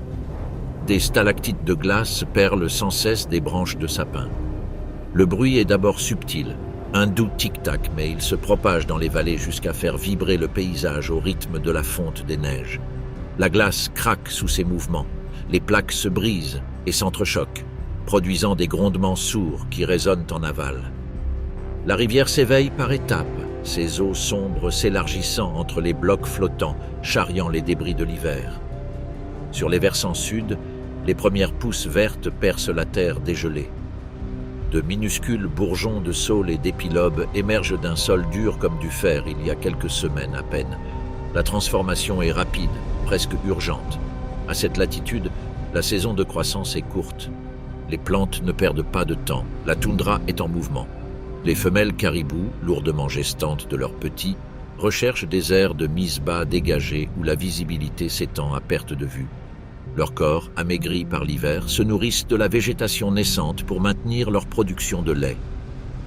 Des stalactites de glace perlent sans cesse des branches de sapin. Le bruit est d'abord subtil, un doux tic-tac, mais il se propage dans les vallées jusqu'à faire vibrer le paysage au rythme de la fonte des neiges. La glace craque sous ses mouvements, les plaques se brisent et s'entrechoquent, produisant des grondements sourds qui résonnent en aval. La rivière s'éveille par étapes, ses eaux sombres s'élargissant entre les blocs flottants, charriant les débris de l'hiver. Sur les versants sud, les premières pousses vertes percent la terre dégelée. De minuscules bourgeons de saules et d'épilobes émergent d'un sol dur comme du fer il y a quelques semaines à peine. La transformation est rapide, presque urgente. À cette latitude, la saison de croissance est courte. Les plantes ne perdent pas de temps, la toundra est en mouvement. Les femelles caribous, lourdement gestantes de leurs petits, recherchent des aires de mise bas dégagées où la visibilité s'étend à perte de vue. Leurs corps, amaigris par l'hiver, se nourrissent de la végétation naissante pour maintenir leur production de lait.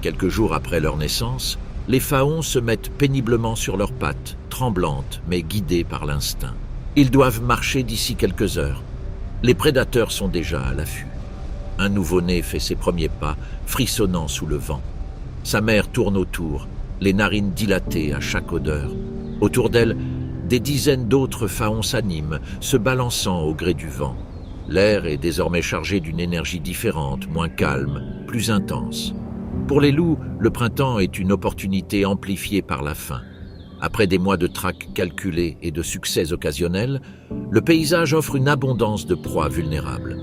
Quelques jours après leur naissance, les faons se mettent péniblement sur leurs pattes, tremblantes mais guidées par l'instinct. Ils doivent marcher d'ici quelques heures. Les prédateurs sont déjà à l'affût. Un nouveau-né fait ses premiers pas, frissonnant sous le vent. Sa mère tourne autour, les narines dilatées à chaque odeur. Autour d'elle, des dizaines d'autres faons s'animent, se balançant au gré du vent. L'air est désormais chargé d'une énergie différente, moins calme, plus intense. Pour les loups, le printemps est une opportunité amplifiée par la faim. Après des mois de traque calculée et de succès occasionnels, le paysage offre une abondance de proies vulnérables.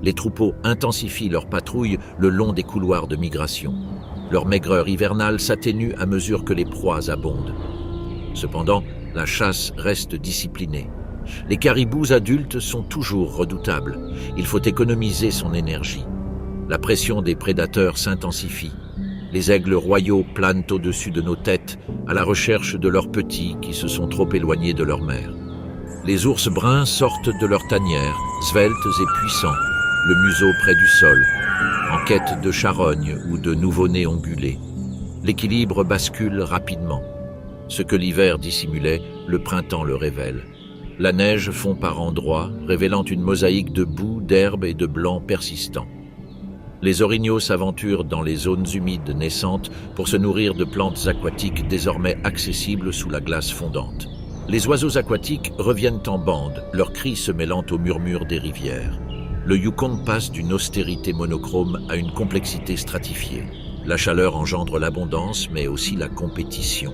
Les troupeaux intensifient leur patrouille le long des couloirs de migration. Leur maigreur hivernale s'atténue à mesure que les proies abondent. Cependant, la chasse reste disciplinée. Les caribous adultes sont toujours redoutables. Il faut économiser son énergie. La pression des prédateurs s'intensifie. Les aigles royaux planent au-dessus de nos têtes à la recherche de leurs petits qui se sont trop éloignés de leur mère. Les ours bruns sortent de leur tanière, sveltes et puissants, le museau près du sol, en quête de charognes ou de nouveau-nés ongulés. L'équilibre bascule rapidement. Ce que l'hiver dissimulait, le printemps le révèle. La neige fond par endroits, révélant une mosaïque de boue, d'herbe et de blanc persistants. Les orignaux s'aventurent dans les zones humides naissantes pour se nourrir de plantes aquatiques désormais accessibles sous la glace fondante. Les oiseaux aquatiques reviennent en bande, leurs cris se mêlant au murmure des rivières. Le Yukon passe d'une austérité monochrome à une complexité stratifiée. La chaleur engendre l'abondance, mais aussi la compétition.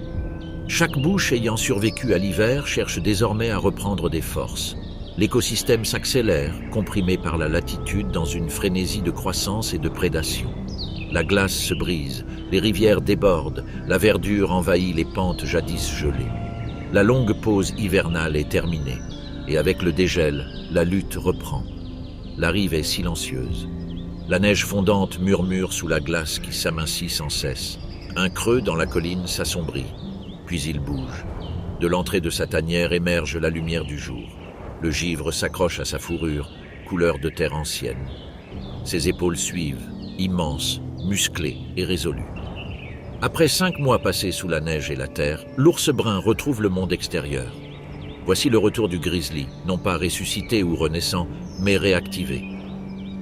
Chaque bouche ayant survécu à l'hiver cherche désormais à reprendre des forces. L'écosystème s'accélère, comprimé par la latitude dans une frénésie de croissance et de prédation. La glace se brise, les rivières débordent, la verdure envahit les pentes jadis gelées. La longue pause hivernale est terminée, et avec le dégel, la lutte reprend. La rive est silencieuse. La neige fondante murmure sous la glace qui s'amincit sans cesse. Un creux dans la colline s'assombrit, puis il bouge. De l'entrée de sa tanière émerge la lumière du jour. Le givre s'accroche à sa fourrure, couleur de terre ancienne. Ses épaules suivent, immenses, musclées et résolues. Après 5 mois passés sous la neige et la terre, l'ours brun retrouve le monde extérieur. Voici le retour du grizzly, non pas ressuscité ou renaissant, mais réactivé.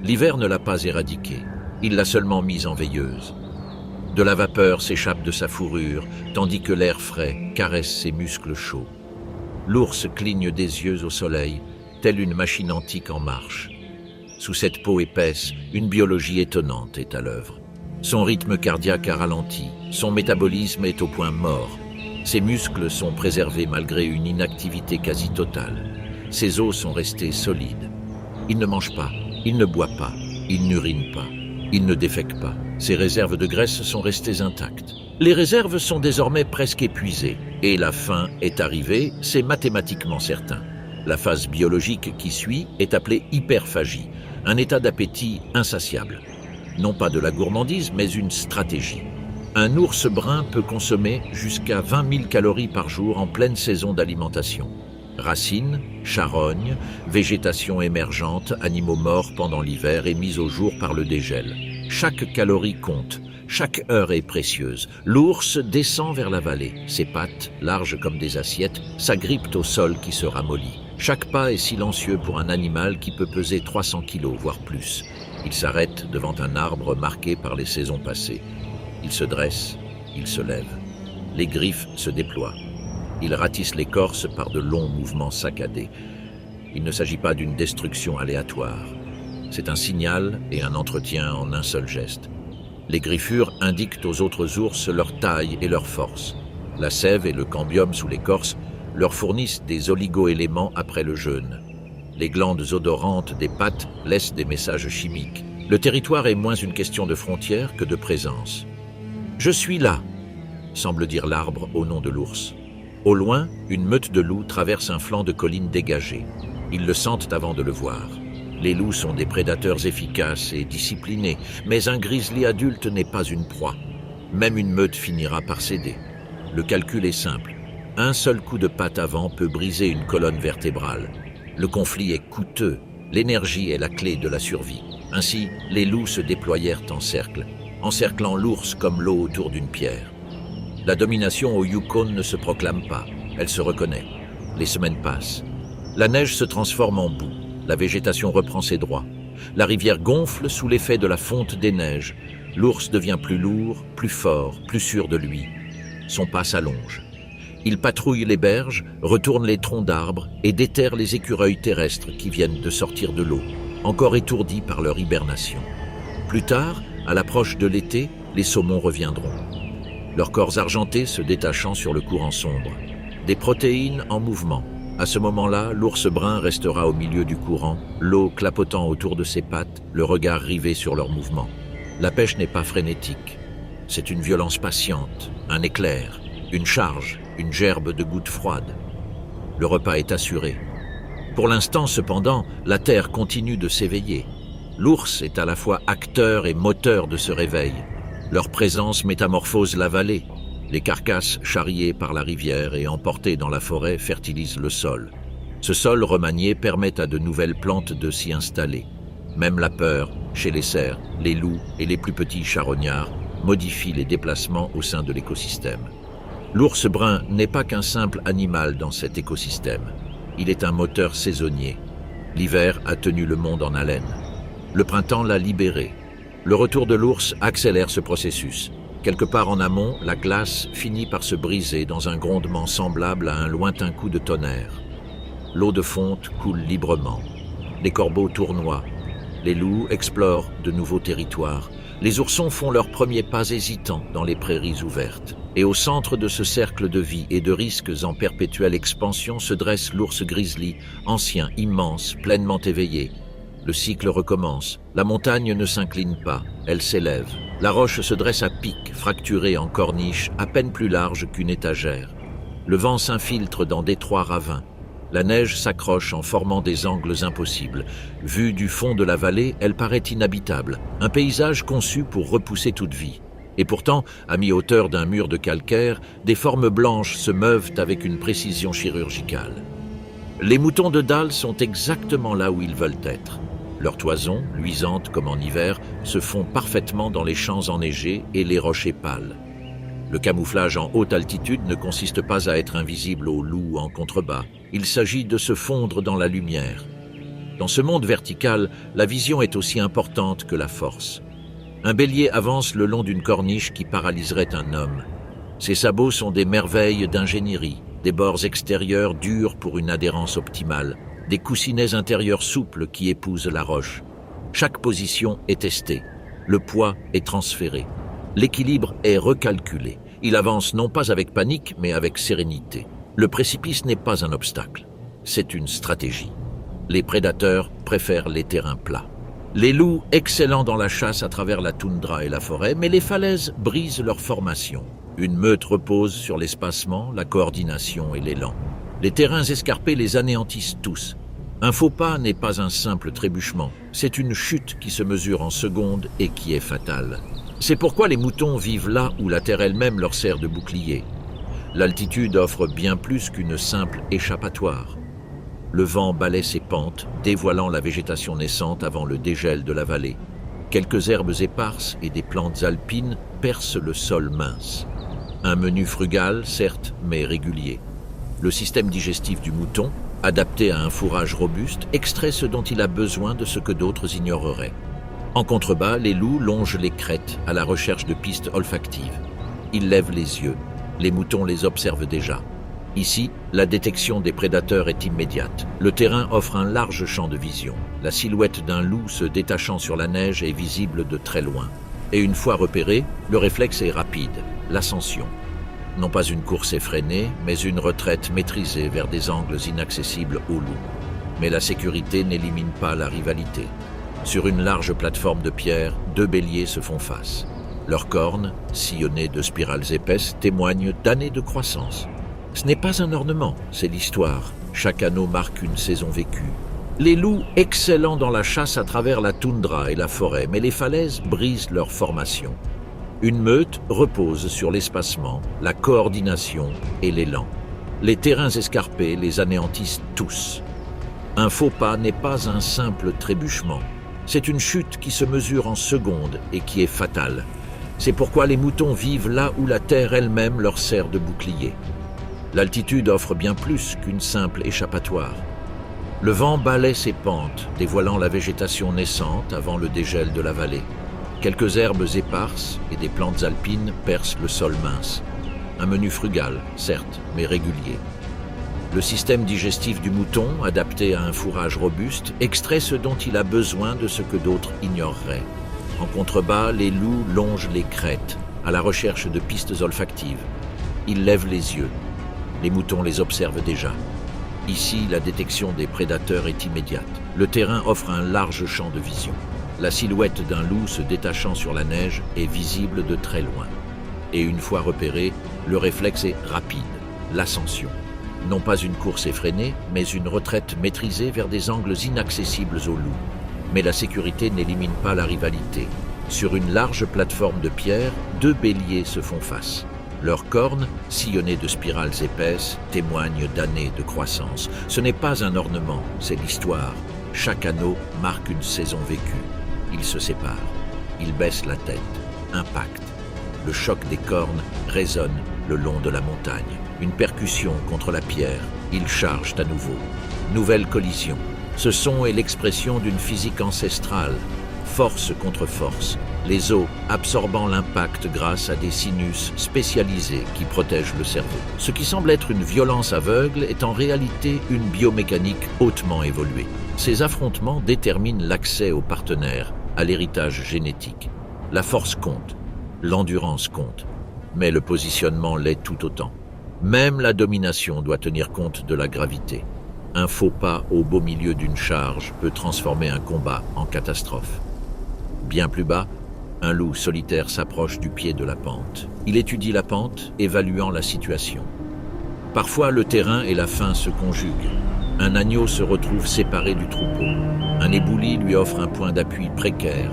L'hiver ne l'a pas éradiqué, il l'a seulement mise en veilleuse. De la vapeur s'échappe de sa fourrure, tandis que l'air frais caresse ses muscles chauds. L'ours cligne des yeux au soleil, telle une machine antique en marche. Sous cette peau épaisse, une biologie étonnante est à l'œuvre. Son rythme cardiaque a ralenti, son métabolisme est au point mort. Ses muscles sont préservés malgré une inactivité quasi totale. Ses os sont restés solides. Il ne mange pas, il ne boit pas, il n'urine pas, il ne défèque pas. Ses réserves de graisse sont restées intactes. Les réserves sont désormais presque épuisées, et la faim est arrivée, c'est mathématiquement certain. La phase biologique qui suit est appelée hyperphagie, un état d'appétit insatiable. Non pas de la gourmandise, mais une stratégie. Un ours brun peut consommer jusqu'à 20 000 calories par jour en pleine saison d'alimentation. Racines, charognes, végétation émergente, animaux morts pendant l'hiver et mis au jour par le dégel. Chaque calorie compte, chaque heure est précieuse. L'ours descend vers la vallée. Ses pattes, larges comme des assiettes, s'agrippent au sol qui se ramollit. Chaque pas est silencieux pour un animal qui peut peser 300 kilos, voire plus. Il s'arrête devant un arbre marqué par les saisons passées. Il se dresse, il se lève. Les griffes se déploient. Il ratisse l'écorce par de longs mouvements saccadés. Il ne s'agit pas d'une destruction aléatoire. C'est un signal et un entretien en un seul geste. Les griffures indiquent aux autres ours leur taille et leur force. La sève et le cambium sous l'écorce leur fournissent des oligo-éléments après le jeûne. Les glandes odorantes des pattes laissent des messages chimiques. Le territoire est moins une question de frontière que de présence. « Je suis là », semble dire l'arbre au nom de l'ours. Au loin, une meute de loups traverse un flanc de colline dégagé. Ils le sentent avant de le voir. Les loups sont des prédateurs efficaces et disciplinés, mais un grizzly adulte n'est pas une proie. Même une meute finira par céder. Le calcul est simple. Un seul coup de patte avant peut briser une colonne vertébrale. Le conflit est coûteux. L'énergie est la clé de la survie. Ainsi, les loups se déployèrent en cercle, encerclant l'ours comme l'eau autour d'une pierre. La domination au Yukon ne se proclame pas, elle se reconnaît. Les semaines passent. La neige se transforme en boue. La végétation reprend ses droits. La rivière gonfle sous l'effet de la fonte des neiges. L'ours devient plus lourd, plus fort, plus sûr de lui. Son pas s'allonge. Il patrouille les berges, retourne les troncs d'arbres et déterre les écureuils terrestres qui viennent de sortir de l'eau, encore étourdis par leur hibernation. Plus tard, à l'approche de l'été, les saumons reviendront. Leurs corps argentés se détachant sur le courant sombre. Des protéines en mouvement. À ce moment-là, l'ours brun restera au milieu du courant, l'eau clapotant autour de ses pattes, le regard rivé sur leurs mouvements. La pêche n'est pas frénétique. C'est une violence patiente, un éclair, une charge, une gerbe de gouttes froides. Le repas est assuré. Pour l'instant, cependant, la Terre continue de s'éveiller. L'ours est à la fois acteur et moteur de ce réveil. Leur présence métamorphose la vallée. Les carcasses charriées par la rivière et emportées dans la forêt fertilisent le sol. Ce sol remanié permet à de nouvelles plantes de s'y installer. Même la peur, chez les cerfs, les loups et les plus petits charognards, modifie les déplacements au sein de l'écosystème. L'ours brun n'est pas qu'un simple animal dans cet écosystème. Il est un moteur saisonnier. L'hiver a tenu le monde en haleine. Le printemps l'a libéré. Le retour de l'ours accélère ce processus. Quelque part en amont, la glace finit par se briser dans un grondement semblable à un lointain coup de tonnerre. L'eau de fonte coule librement. Les corbeaux tournoient. Les loups explorent de nouveaux territoires. Les oursons font leurs premiers pas hésitants dans les prairies ouvertes. Et au centre de ce cercle de vie et de risques en perpétuelle expansion se dresse l'ours grizzly, ancien, immense, pleinement éveillé. Le cycle recommence. La montagne ne s'incline pas, elle s'élève. La roche se dresse à pic, fracturée en corniche, à peine plus large qu'une étagère. Le vent s'infiltre dans d'étroits ravins. La neige s'accroche en formant des angles impossibles. Vue du fond de la vallée, elle paraît inhabitable, un paysage conçu pour repousser toute vie. Et pourtant, à mi-hauteur d'un mur de calcaire, des formes blanches se meuvent avec une précision chirurgicale. Les moutons de dalle sont exactement là où ils veulent être. Leurs toisons, luisantes comme en hiver, se font parfaitement dans les champs enneigés et les rochers pâles. Le camouflage en haute altitude ne consiste pas à être invisible aux loups en contrebas. Il s'agit de se fondre dans la lumière. Dans ce monde vertical, la vision est aussi importante que la force. Un bélier avance le long d'une corniche qui paralyserait un homme. Ses sabots sont des merveilles d'ingénierie, des bords extérieurs durs pour une adhérence optimale, des coussinets intérieurs souples qui épousent la roche. Chaque position est testée, le poids est transféré, l'équilibre est recalculé. Il avance non pas avec panique, mais avec sérénité. Le précipice n'est pas un obstacle, c'est une stratégie. Les prédateurs préfèrent les terrains plats. Les loups excellent dans la chasse à travers la toundra et la forêt, mais les falaises brisent leur formation. Une meute repose sur l'espacement, la coordination et l'élan. Les terrains escarpés les anéantissent tous. Un faux pas n'est pas un simple trébuchement, c'est une chute qui se mesure en secondes et qui est fatale. C'est pourquoi les moutons vivent là où la terre elle-même leur sert de bouclier. L'altitude offre bien plus qu'une simple échappatoire. Le vent balaie ses pentes, dévoilant la végétation naissante avant le dégel de la vallée. Quelques herbes éparses et des plantes alpines percent le sol mince. Un menu frugal, certes, mais régulier. Le système digestif du mouton, adapté à un fourrage robuste, extrait ce dont il a besoin de ce que d'autres ignoreraient. En contrebas, les loups longent les crêtes à la recherche de pistes olfactives. Ils lèvent les yeux. Les moutons les observent déjà. Ici, la détection des prédateurs est immédiate. Le terrain offre un large champ de vision. La silhouette d'un loup se détachant sur la neige est visible de très loin. Et une fois repéré, le réflexe est rapide, l'ascension. Non pas une course effrénée, mais une retraite maîtrisée vers des angles inaccessibles aux loups. Mais la sécurité n'élimine pas la rivalité. Sur une large plateforme de pierre, deux béliers se font face. Leurs cornes, sillonnées de spirales épaisses, témoignent d'années de croissance. Ce n'est pas un ornement, c'est l'histoire. Chaque anneau marque une saison vécue. Les loups excellent dans la chasse à travers la toundra et la forêt, mais les falaises brisent leur formation. Une meute repose sur l'espacement, la coordination et l'élan. Les terrains escarpés les anéantissent tous. Un faux pas n'est pas un simple trébuchement. C'est une chute qui se mesure en secondes et qui est fatale. C'est pourquoi les moutons vivent là où la terre elle-même leur sert de bouclier. L'altitude offre bien plus qu'une simple échappatoire. Le vent balaie ses pentes, dévoilant la végétation naissante avant le dégel de la vallée. Quelques herbes éparses et des plantes alpines percent le sol mince. Un menu frugal, certes, mais régulier. Le système digestif du mouton, adapté à un fourrage robuste, extrait ce dont il a besoin de ce que d'autres ignoreraient. En contrebas, les loups longent les crêtes, à la recherche de pistes olfactives. Ils lèvent les yeux. Les moutons les observent déjà. Ici, la détection des prédateurs est immédiate. Le terrain offre un large champ de vision. La silhouette d'un loup se détachant sur la neige est visible de très loin. Et une fois repéré, le réflexe est rapide, l'ascension. Non pas une course effrénée, mais une retraite maîtrisée vers des angles inaccessibles aux loups. Mais la sécurité n'élimine pas la rivalité. Sur une large plateforme de pierre, deux béliers se font face. Leurs cornes, sillonnées de spirales épaisses, témoignent d'années de croissance. Ce n'est pas un ornement, c'est l'histoire. Chaque anneau marque une saison vécue. Ils se séparent. Ils baissent la tête. Impact. Le choc des cornes résonne le long de la montagne. Une percussion contre la pierre. Ils chargent à nouveau. Nouvelle collision. Ce son est l'expression d'une physique ancestrale. Force contre force. Les os absorbant l'impact grâce à des sinus spécialisés qui protègent le cerveau. Ce qui semble être une violence aveugle est en réalité une biomécanique hautement évoluée. Ces affrontements déterminent l'accès aux partenaires, à l'héritage génétique. La force compte, l'endurance compte, mais le positionnement l'est tout autant. Même la domination doit tenir compte de la gravité. Un faux pas au beau milieu d'une charge peut transformer un combat en catastrophe. Bien plus bas, un loup solitaire s'approche du pied de la pente. Il étudie la pente, évaluant la situation. Parfois, le terrain et la faim se conjuguent. Un agneau se retrouve séparé du troupeau. Un ébouli lui offre un point d'appui précaire.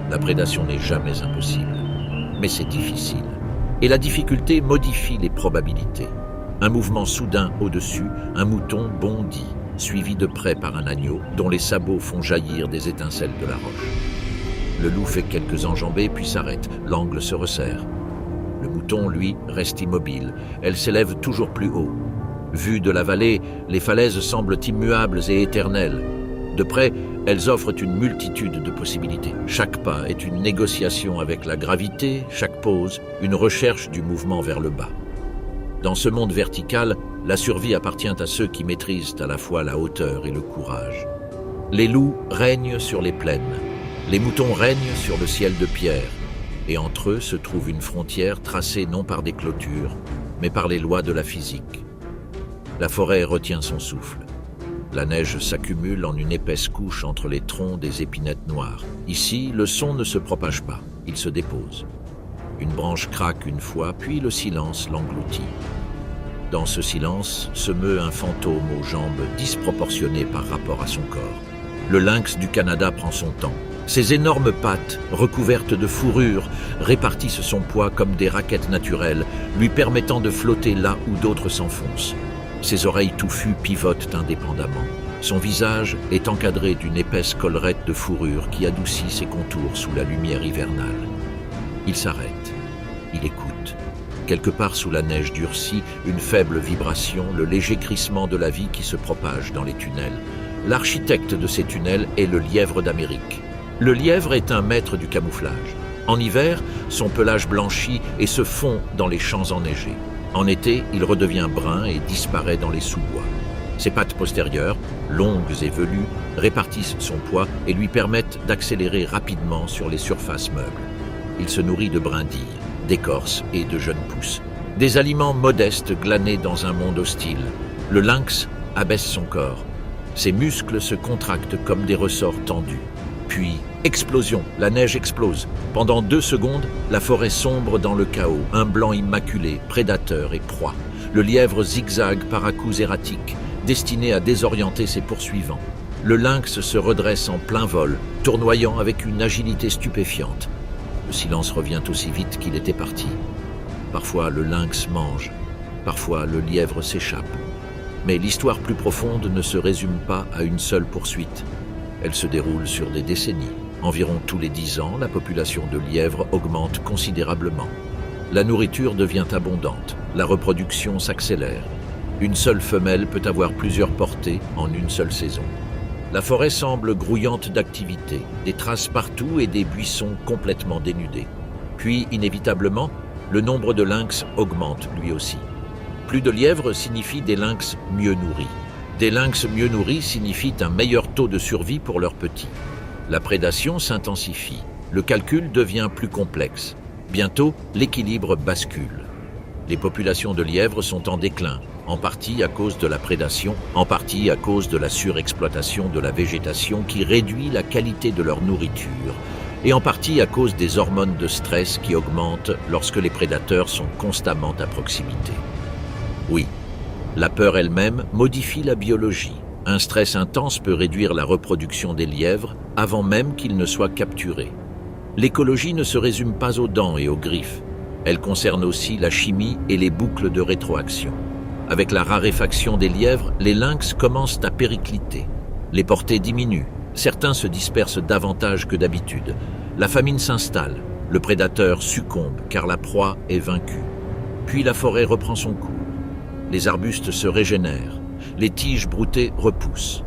La prédation n'est jamais impossible. Mais c'est difficile. Et la difficulté modifie les probabilités. Un mouvement soudain au-dessus, un mouton bondit, suivi de près par un agneau dont les sabots font jaillir des étincelles de la roche. Le loup fait quelques enjambées puis s'arrête, l'angle se resserre. Le mouton, lui, reste immobile. Elle s'élève toujours plus haut. Vues de la vallée, les falaises semblent immuables et éternelles. De près, elles offrent une multitude de possibilités. Chaque pas est une négociation avec la gravité, chaque pause, une recherche du mouvement vers le bas. Dans ce monde vertical, la survie appartient à ceux qui maîtrisent à la fois la hauteur et le courage. Les loups règnent sur les plaines. Les moutons règnent sur le ciel de pierre, et entre eux se trouve une frontière tracée non par des clôtures, mais par les lois de la physique. La forêt retient son souffle. La neige s'accumule en une épaisse couche entre les troncs des épinettes noires. Ici, le son ne se propage pas, il se dépose. Une branche craque une fois, puis le silence l'engloutit. Dans ce silence se meut un fantôme aux jambes disproportionnées par rapport à son corps. Le lynx du Canada prend son temps. Ses énormes pattes, recouvertes de fourrure, répartissent son poids comme des raquettes naturelles, lui permettant de flotter là où d'autres s'enfoncent. Ses oreilles touffues pivotent indépendamment. Son visage est encadré d'une épaisse collerette de fourrure qui adoucit ses contours sous la lumière hivernale. Il s'arrête. Il écoute. Quelque part sous la neige durcie, une faible vibration, le léger crissement de la vie qui se propage dans les tunnels. L'architecte de ces tunnels est le lièvre d'Amérique. Le lièvre est un maître du camouflage. En hiver, son pelage blanchit et se fond dans les champs enneigés. En été, il redevient brun et disparaît dans les sous-bois. Ses pattes postérieures, longues et velues, répartissent son poids et lui permettent d'accélérer rapidement sur les surfaces meubles. Il se nourrit de brindilles, d'écorces et de jeunes pousses. Des aliments modestes glanés dans un monde hostile. Le lynx abaisse son corps. Ses muscles se contractent comme des ressorts tendus. Puis, explosion, la neige explose. Pendant 2 secondes, la forêt sombre dans le chaos, un blanc immaculé, prédateur et proie. Le lièvre zigzague par à-coups erratiques, destiné à désorienter ses poursuivants. Le lynx se redresse en plein vol, tournoyant avec une agilité stupéfiante. Le silence revient aussi vite qu'il était parti. Parfois, le lynx mange. Parfois, le lièvre s'échappe. Mais l'histoire plus profonde ne se résume pas à une seule poursuite. Elle se déroule sur des décennies. Environ tous les 10 ans, la population de lièvres augmente considérablement. La nourriture devient abondante, la reproduction s'accélère. Une seule femelle peut avoir plusieurs portées en une seule saison. La forêt semble grouillante d'activité, des traces partout et des buissons complètement dénudés. Puis, inévitablement, le nombre de lynx augmente lui aussi. Plus de lièvres signifie des lynx mieux nourris. Des lynx mieux nourris signifient un meilleur taux de survie pour leurs petits. La prédation s'intensifie. Le calcul devient plus complexe. Bientôt, l'équilibre bascule. Les populations de lièvres sont en déclin, en partie à cause de la prédation, en partie à cause de la surexploitation de la végétation qui réduit la qualité de leur nourriture, et en partie à cause des hormones de stress qui augmentent lorsque les prédateurs sont constamment à proximité. Oui, La peur elle-même modifie la biologie. Un stress intense peut réduire la reproduction des lièvres avant même qu'ils ne soient capturés. L'écologie ne se résume pas aux dents et aux griffes. Elle concerne aussi la chimie et les boucles de rétroaction. Avec la raréfaction des lièvres, les lynx commencent à péricliter. Les portées diminuent. Certains se dispersent davantage que d'habitude. La famine s'installe. Le prédateur succombe car la proie est vaincue. Puis la forêt reprend son cours. Les arbustes se régénèrent. Les tiges broutées repoussent.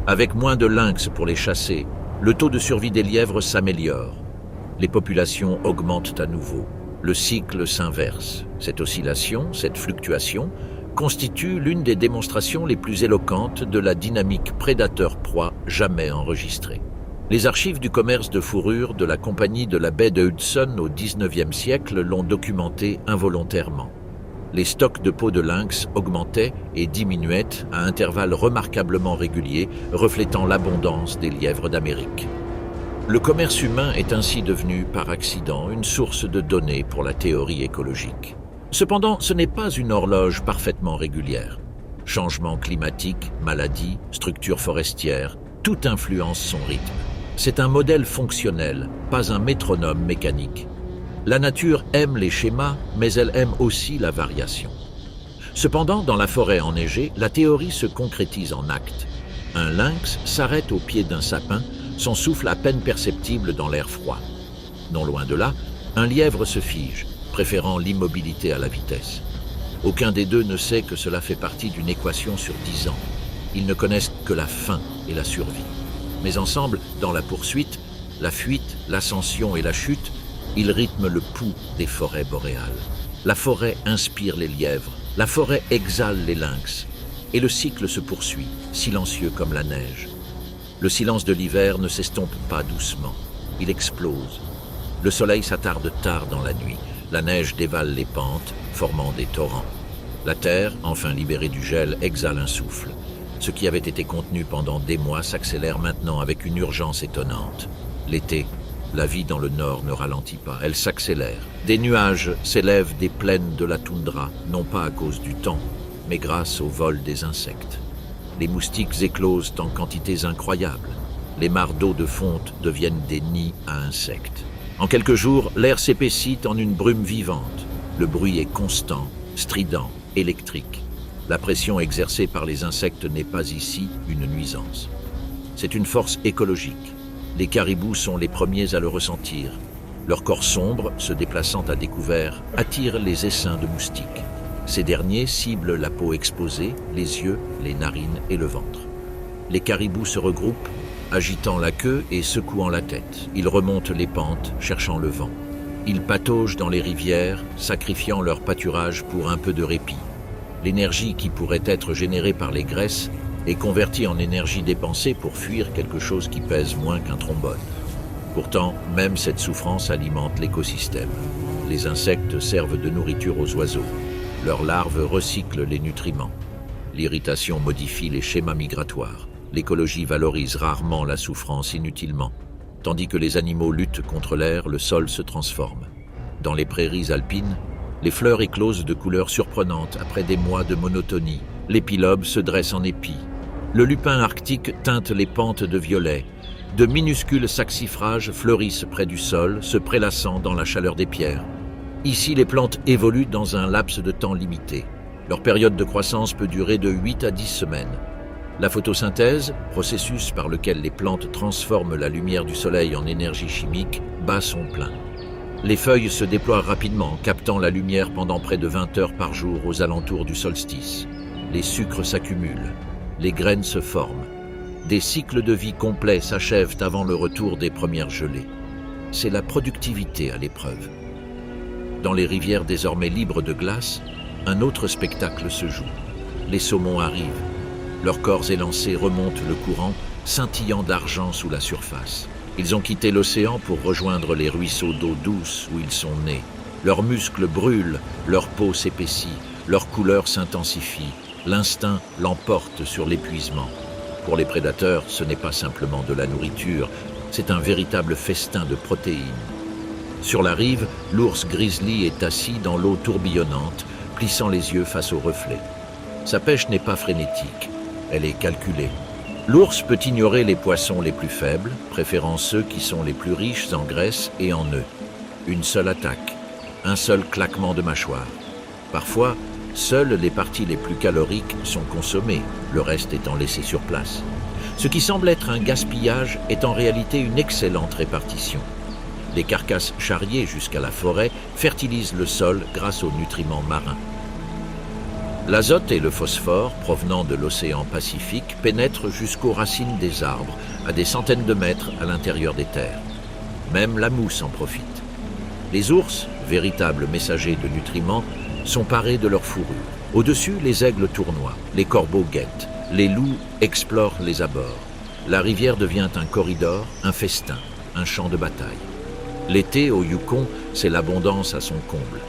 Avec moins de lynx pour les chasser, le taux de survie des lièvres s'améliore. Les populations augmentent à nouveau. Le cycle s'inverse. Cette oscillation, cette fluctuation, constitue l'une des démonstrations les plus éloquentes de la dynamique prédateur-proie jamais enregistrée. Les archives du commerce de fourrure de la compagnie de la baie de Hudson au XIXe siècle l'ont documenté involontairement. Les stocks de peaux de lynx augmentaient et diminuaient à intervalles remarquablement réguliers, reflétant l'abondance des lièvres d'Amérique. Le commerce humain est ainsi devenu, par accident, une source de données pour la théorie écologique. Cependant, ce n'est pas une horloge parfaitement régulière. Changements climatiques, maladies, structures forestières, tout influence son rythme. C'est un modèle fonctionnel, pas un métronome mécanique. La nature aime les schémas, mais elle aime aussi la variation. Cependant, dans la forêt enneigée, la théorie se concrétise en actes. Un lynx s'arrête au pied d'un sapin, son souffle à peine perceptible dans l'air froid. Non loin de là, un lièvre se fige, préférant l'immobilité à la vitesse. Aucun des deux ne sait que cela fait partie d'une équation sur 10 ans. Ils ne connaissent que la faim et la survie. Mais ensemble, dans la poursuite, la fuite, l'ascension et la chute, ils rythment le pouls des forêts boréales. La forêt inspire les lièvres, la forêt exhale les lynx, et le cycle se poursuit, silencieux comme la neige. Le silence de l'hiver ne s'estompe pas doucement, il explose. Le soleil s'attarde tard dans la nuit, la neige dévale les pentes, formant des torrents. La terre, enfin libérée du gel, exhale un souffle. Ce qui avait été contenu pendant des mois s'accélère maintenant avec une urgence étonnante. L'été, la vie dans le nord ne ralentit pas, elle s'accélère. Des nuages s'élèvent des plaines de la toundra, non pas à cause du temps, mais grâce au vol des insectes. Les moustiques éclosent en quantités incroyables. Les mares d'eau de fonte deviennent des nids à insectes. En quelques jours, l'air s'épaissit en une brume vivante. Le bruit est constant, strident, électrique. La pression exercée par les insectes n'est pas ici une nuisance. C'est une force écologique. Les caribous sont les premiers à le ressentir. Leur corps sombre, se déplaçant à découvert, attire les essaims de moustiques. Ces derniers ciblent la peau exposée, les yeux, les narines et le ventre. Les caribous se regroupent, agitant la queue et secouant la tête. Ils remontent les pentes, cherchant le vent. Ils pataugent dans les rivières, sacrifiant leur pâturage pour un peu de répit. L'énergie qui pourrait être générée par les graisses est convertie en énergie dépensée pour fuir quelque chose qui pèse moins qu'un trombone. Pourtant, même cette souffrance alimente l'écosystème. Les insectes servent de nourriture aux oiseaux. Leurs larves recyclent les nutriments. L'irritation modifie les schémas migratoires. L'écologie valorise rarement la souffrance inutilement. Tandis que les animaux luttent contre l'air, le sol se transforme. Dans les prairies alpines, les fleurs éclosent de couleurs surprenantes après des mois de monotonie. L'épilobe se dresse en épi. Le lupin arctique teinte les pentes de violet. De minuscules saxifrages fleurissent près du sol, se prélassant dans la chaleur des pierres. Ici, les plantes évoluent dans un laps de temps limité. Leur période de croissance peut durer de 8 à 10 semaines. La photosynthèse, processus par lequel les plantes transforment la lumière du soleil en énergie chimique, bat son plein. Les feuilles se déploient rapidement, captant la lumière pendant près de 20 heures par jour aux alentours du solstice. Les sucres s'accumulent, les graines se forment. Des cycles de vie complets s'achèvent avant le retour des premières gelées. C'est la productivité à l'épreuve. Dans les rivières désormais libres de glace, un autre spectacle se joue. Les saumons arrivent. Leurs corps élancés remontent le courant, scintillant d'argent sous la surface. Ils ont quitté l'océan pour rejoindre les ruisseaux d'eau douce où ils sont nés. Leurs muscles brûlent, leur peau s'épaissit, leur couleur s'intensifie. L'instinct l'emporte sur l'épuisement. Pour les prédateurs, ce n'est pas simplement de la nourriture, c'est un véritable festin de protéines. Sur la rive, l'ours grizzly est assis dans l'eau tourbillonnante, plissant les yeux face aux reflets. Sa pêche n'est pas frénétique, elle est calculée. L'ours peut ignorer les poissons les plus faibles, préférant ceux qui sont les plus riches en graisse et en œufs. Une seule attaque, un seul claquement de mâchoire. Parfois, seules les parties les plus caloriques sont consommées, le reste étant laissé sur place. Ce qui semble être un gaspillage est en réalité une excellente répartition. Les carcasses charriées jusqu'à la forêt fertilisent le sol grâce aux nutriments marins. L'azote et le phosphore, provenant de l'océan Pacifique, pénètrent jusqu'aux racines des arbres, à des centaines de mètres à l'intérieur des terres. Même la mousse en profite. Les ours, véritables messagers de nutriments, sont parés de leur fourrure. Au-dessus, les aigles tournoient, les corbeaux guettent, les loups explorent les abords. La rivière devient un corridor, un festin, un champ de bataille. L'été, au Yukon, c'est l'abondance à son comble.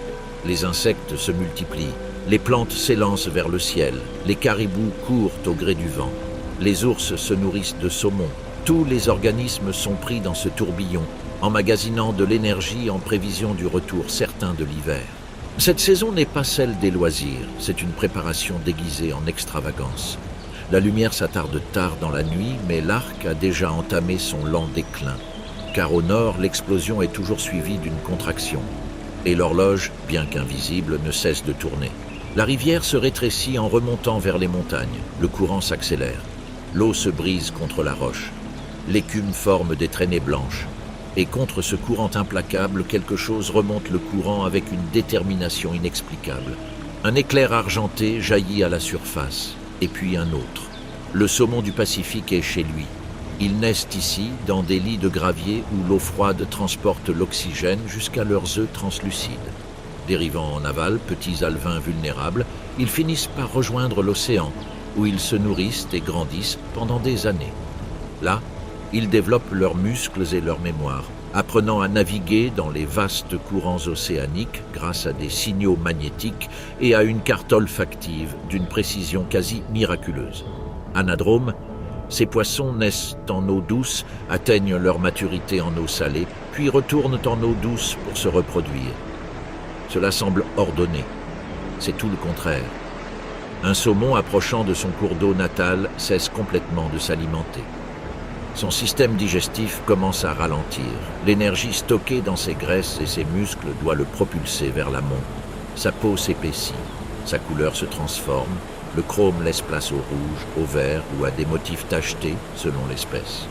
Les insectes se multiplient, les plantes s'élancent vers le ciel, les caribous courent au gré du vent. Les ours se nourrissent de saumon. Tous les organismes sont pris dans ce tourbillon, emmagasinant de l'énergie en prévision du retour certain de l'hiver. Cette saison n'est pas celle des loisirs, c'est une préparation déguisée en extravagance. La lumière s'attarde tard dans la nuit, mais l'arc a déjà entamé son lent déclin. Car au nord, l'explosion est toujours suivie d'une contraction. Et l'horloge, bien qu'invisible, ne cesse de tourner. La rivière se rétrécit en remontant vers les montagnes. Le courant s'accélère. L'eau se brise contre la roche. L'écume forme des traînées blanches. Et contre ce courant implacable, quelque chose remonte le courant avec une détermination inexplicable. Un éclair argenté jaillit à la surface, et puis un autre. Le saumon du Pacifique est chez lui. Ils naissent ici, dans des lits de gravier où l'eau froide transporte l'oxygène jusqu'à leurs œufs translucides. Dérivant en aval, petits alevins vulnérables, ils finissent par rejoindre l'océan, où ils se nourrissent et grandissent pendant des années. Là, ils développent leurs muscles et leur mémoire, apprenant à naviguer dans les vastes courants océaniques grâce à des signaux magnétiques et à une carte olfactive d'une précision quasi miraculeuse. Anadrome, ces poissons naissent en eau douce, atteignent leur maturité en eau salée, puis retournent en eau douce pour se reproduire. Cela semble ordonné. C'est tout le contraire. Un saumon approchant de son cours d'eau natal cesse complètement de s'alimenter. Son système digestif commence à ralentir. L'énergie stockée dans ses graisses et ses muscles doit le propulser vers l'amont. Sa peau s'épaissit, sa couleur se transforme, le chrome laisse place au rouge, au vert ou à des motifs tachetés selon l'espèce.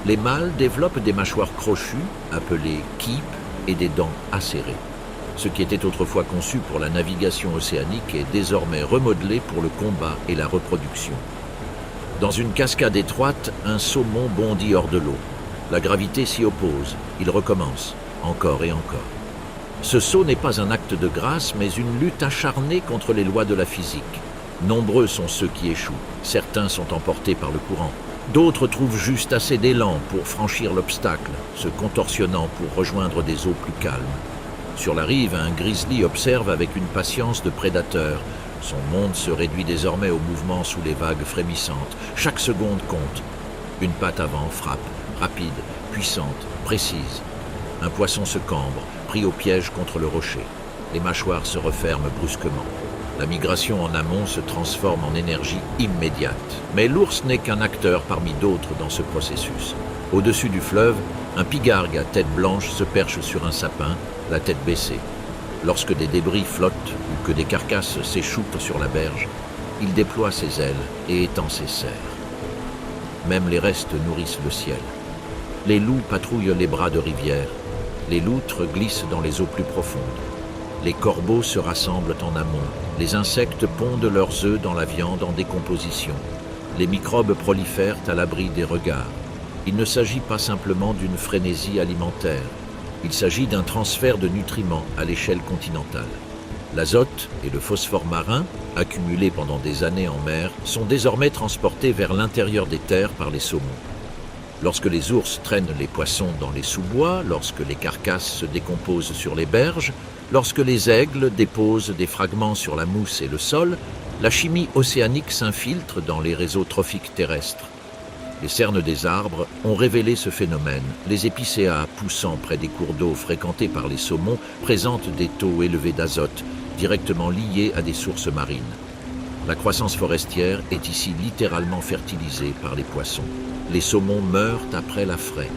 Les mâles développent des mâchoires crochues, appelées keep, et des dents acérées. Ce qui était autrefois conçu pour la navigation océanique est désormais remodelé pour le combat et la reproduction. Dans une cascade étroite, un saumon bondit hors de l'eau. La gravité s'y oppose. Il recommence, encore et encore. Ce saut n'est pas un acte de grâce, mais une lutte acharnée contre les lois de la physique. Nombreux sont ceux qui échouent. Certains sont emportés par le courant. D'autres trouvent juste assez d'élan pour franchir l'obstacle, se contorsionnant pour rejoindre des eaux plus calmes. Sur la rive, un grizzly observe avec une patience de prédateur. Son monde se réduit désormais au mouvement sous les vagues frémissantes. Chaque seconde compte. Une patte avant frappe, rapide, puissante, précise. Un poisson se cambre, pris au piège contre le rocher. Les mâchoires se referment brusquement. La migration en amont se transforme en énergie immédiate. Mais l'ours n'est qu'un acteur parmi d'autres dans ce processus. Au-dessus du fleuve, un pigargue à tête blanche se perche sur un sapin, la tête baissée. Lorsque des débris flottent ou que des carcasses s'échouent sur la berge, il déploie ses ailes et étend ses serres. Même les restes nourrissent le ciel. Les loups patrouillent les bras de rivière. Les loutres glissent dans les eaux plus profondes. Les corbeaux se rassemblent en amont. Les insectes pondent leurs œufs dans la viande en décomposition. Les microbes prolifèrent à l'abri des regards. Il ne s'agit pas simplement d'une frénésie alimentaire. Il s'agit d'un transfert de nutriments à l'échelle continentale. L'azote et le phosphore marin, accumulés pendant des années en mer, sont désormais transportés vers l'intérieur des terres par les saumons. Lorsque les ours traînent les poissons dans les sous-bois, lorsque les carcasses se décomposent sur les berges, lorsque les aigles déposent des fragments sur la mousse et le sol, la chimie océanique s'infiltre dans les réseaux trophiques terrestres. Les cernes des arbres ont révélé ce phénomène. Les épicéas poussant près des cours d'eau fréquentés par les saumons présentent des taux élevés d'azote, directement liés à des sources marines. La croissance forestière est ici littéralement fertilisée par les poissons. Les saumons meurent après la fraie.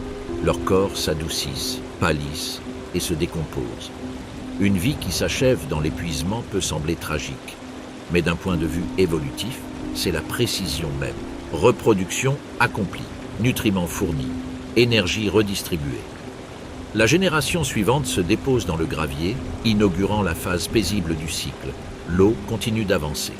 Leurs corps s'adoucissent, pâlissent et se décomposent. Une vie qui s'achève dans l'épuisement peut sembler tragique, mais d'un point de vue évolutif, c'est la précision même. Reproduction accomplie, nutriments fournis, énergie redistribuée. La génération suivante se dépose dans le gravier, inaugurant la phase paisible du cycle. L'eau continue d'avancer.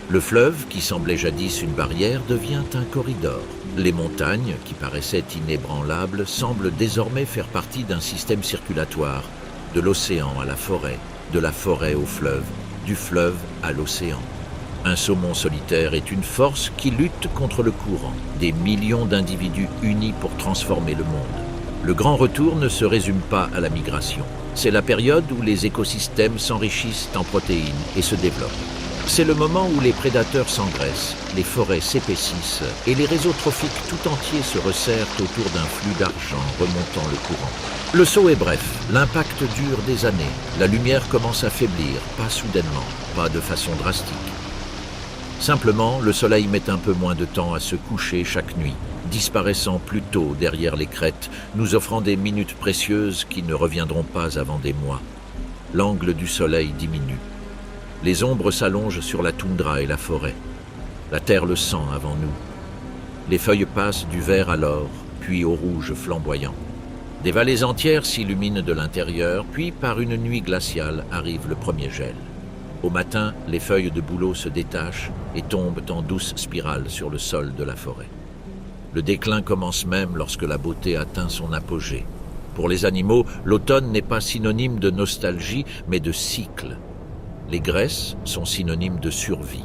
Le fleuve, qui semblait jadis une barrière, devient un corridor. Les montagnes, qui paraissaient inébranlables, semblent désormais faire partie d'un système circulatoire, de l'océan à la forêt, de la forêt au fleuve, du fleuve à l'océan. Un saumon solitaire est une force qui lutte contre le courant, des millions d'individus unis pour transformer le monde. Le grand retour ne se résume pas à la migration. C'est la période où les écosystèmes s'enrichissent en protéines et se développent. C'est le moment où les prédateurs s'engraissent, les forêts s'épaississent et les réseaux trophiques tout entiers se resserrent autour d'un flux d'argent remontant le courant. Le saut est bref, l'impact dure des années, la lumière commence à faiblir, pas soudainement, pas de façon drastique. Simplement, le soleil met un peu moins de temps à se coucher chaque nuit, disparaissant plus tôt derrière les crêtes, nous offrant des minutes précieuses qui ne reviendront pas avant des mois. L'angle du soleil diminue. Les ombres s'allongent sur la toundra et la forêt. La terre le sent avant nous. Les feuilles passent du vert à l'or, puis au rouge flamboyant. Des vallées entières s'illuminent de l'intérieur, puis par une nuit glaciale arrive le premier gel. Au matin, les feuilles de bouleau se détachent et tombent en douce spirale sur le sol de la forêt. Le déclin commence même lorsque la beauté atteint son apogée. Pour les animaux, l'automne n'est pas synonyme de nostalgie, mais de cycle. Les graisses sont synonymes de survie.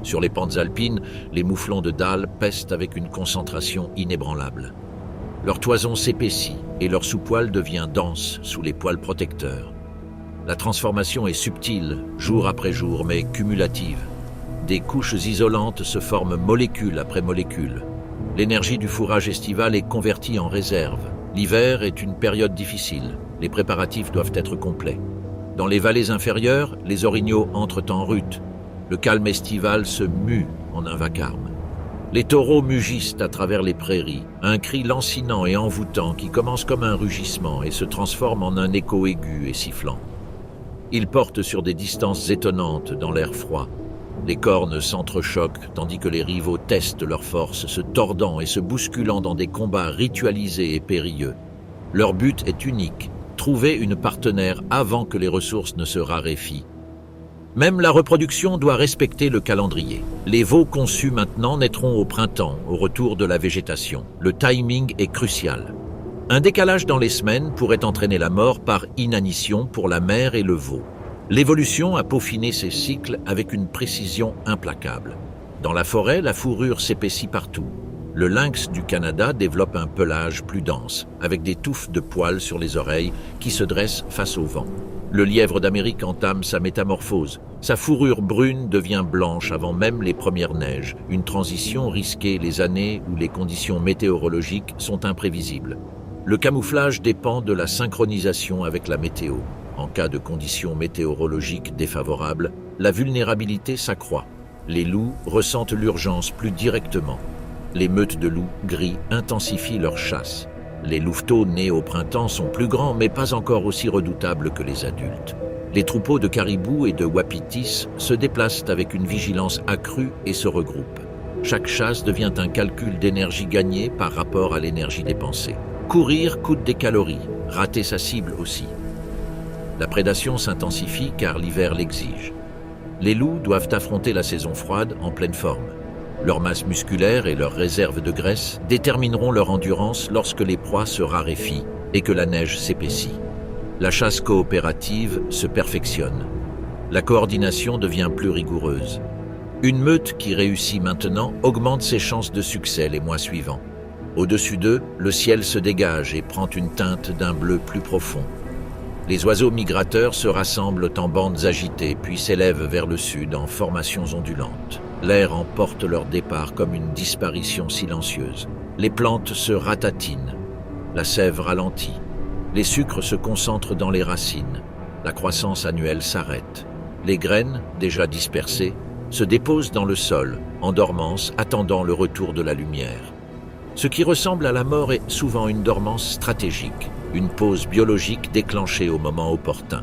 Sur les pentes alpines, les mouflons de dalles pestent avec une concentration inébranlable. Leur toison s'épaissit et leur sous-poil devient dense sous les poils protecteurs. La transformation est subtile, jour après jour, mais cumulative. Des couches isolantes se forment molécule après molécule. L'énergie du fourrage estival est convertie en réserve. L'hiver est une période difficile. Les préparatifs doivent être complets. Dans les vallées inférieures, les orignaux entrent en rut. Le calme estival se mue en un vacarme. Les taureaux mugissent à travers les prairies, un cri lancinant et envoûtant qui commence comme un rugissement et se transforme en un écho aigu et sifflant. Ils portent sur des distances étonnantes dans l'air froid. Les cornes s'entrechoquent tandis que les rivaux testent leur force, se tordant et se bousculant dans des combats ritualisés et périlleux. Leur but est unique, trouver une partenaire avant que les ressources ne se raréfient. Même la reproduction doit respecter le calendrier. Les veaux conçus maintenant naîtront au printemps, au retour de la végétation. Le timing est crucial. Un décalage dans les semaines pourrait entraîner la mort par inanition pour la mère et le veau. L'évolution a peaufiné ces cycles avec une précision implacable. Dans la forêt, la fourrure s'épaissit partout. Le lynx du Canada développe un pelage plus dense, avec des touffes de poils sur les oreilles qui se dressent face au vent. Le lièvre d'Amérique entame sa métamorphose. Sa fourrure brune devient blanche avant même les premières neiges, une transition risquée les années où les conditions météorologiques sont imprévisibles. Le camouflage dépend de la synchronisation avec la météo. En cas de conditions météorologiques défavorables, la vulnérabilité s'accroît. Les loups ressentent l'urgence plus directement. Les meutes de loups gris intensifient leur chasse. Les louveteaux nés au printemps sont plus grands mais pas encore aussi redoutables que les adultes. Les troupeaux de caribous et de wapitis se déplacent avec une vigilance accrue et se regroupent. Chaque chasse devient un calcul d'énergie gagnée par rapport à l'énergie dépensée. Courir coûte des calories, rater sa cible aussi. La prédation s'intensifie car l'hiver l'exige. Les loups doivent affronter la saison froide en pleine forme. Leur masse musculaire et leurs réserves de graisse détermineront leur endurance lorsque les proies se raréfient et que la neige s'épaissit. La chasse coopérative se perfectionne. La coordination devient plus rigoureuse. Une meute qui réussit maintenant augmente ses chances de succès les mois suivants. Au-dessus d'eux, le ciel se dégage et prend une teinte d'un bleu plus profond. Les oiseaux migrateurs se rassemblent en bandes agitées puis s'élèvent vers le sud en formations ondulantes. L'air emporte leur départ comme une disparition silencieuse. Les plantes se ratatinent. La sève ralentit. Les sucres se concentrent dans les racines. La croissance annuelle s'arrête. Les graines, déjà dispersées, se déposent dans le sol, en dormance, attendant le retour de la lumière. Ce qui ressemble à la mort est souvent une dormance stratégique, une pause biologique déclenchée au moment opportun.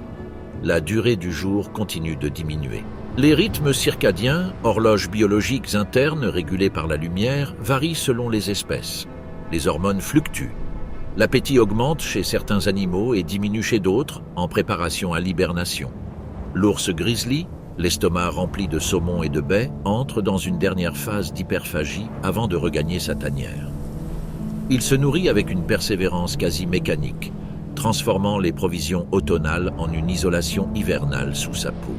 La durée du jour continue de diminuer. Les rythmes circadiens, horloges biologiques internes régulées par la lumière, varient selon les espèces. Les hormones fluctuent. L'appétit augmente chez certains animaux et diminue chez d'autres en préparation à l'hibernation. L'ours grizzly, l'estomac rempli de saumon et de baies, entre dans une dernière phase d'hyperphagie avant de regagner sa tanière. Il se nourrit avec une persévérance quasi mécanique, transformant les provisions automnales en une isolation hivernale sous sa peau.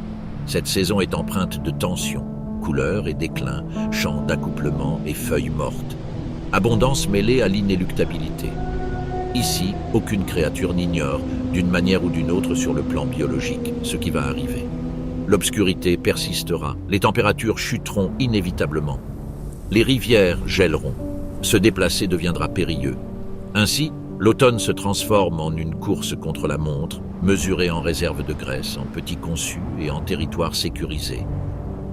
Cette saison est empreinte de tension, couleurs et déclin, champs d'accouplement et feuilles mortes. Abondance mêlée à l'inéluctabilité. Ici, aucune créature n'ignore, d'une manière ou d'une autre sur le plan biologique, ce qui va arriver. L'obscurité persistera, les températures chuteront inévitablement. Les rivières gèleront, se déplacer deviendra périlleux. Ainsi, l'automne se transforme en une course contre la montre, mesurée en réserve de graisse, en petits conçus et en territoire sécurisé.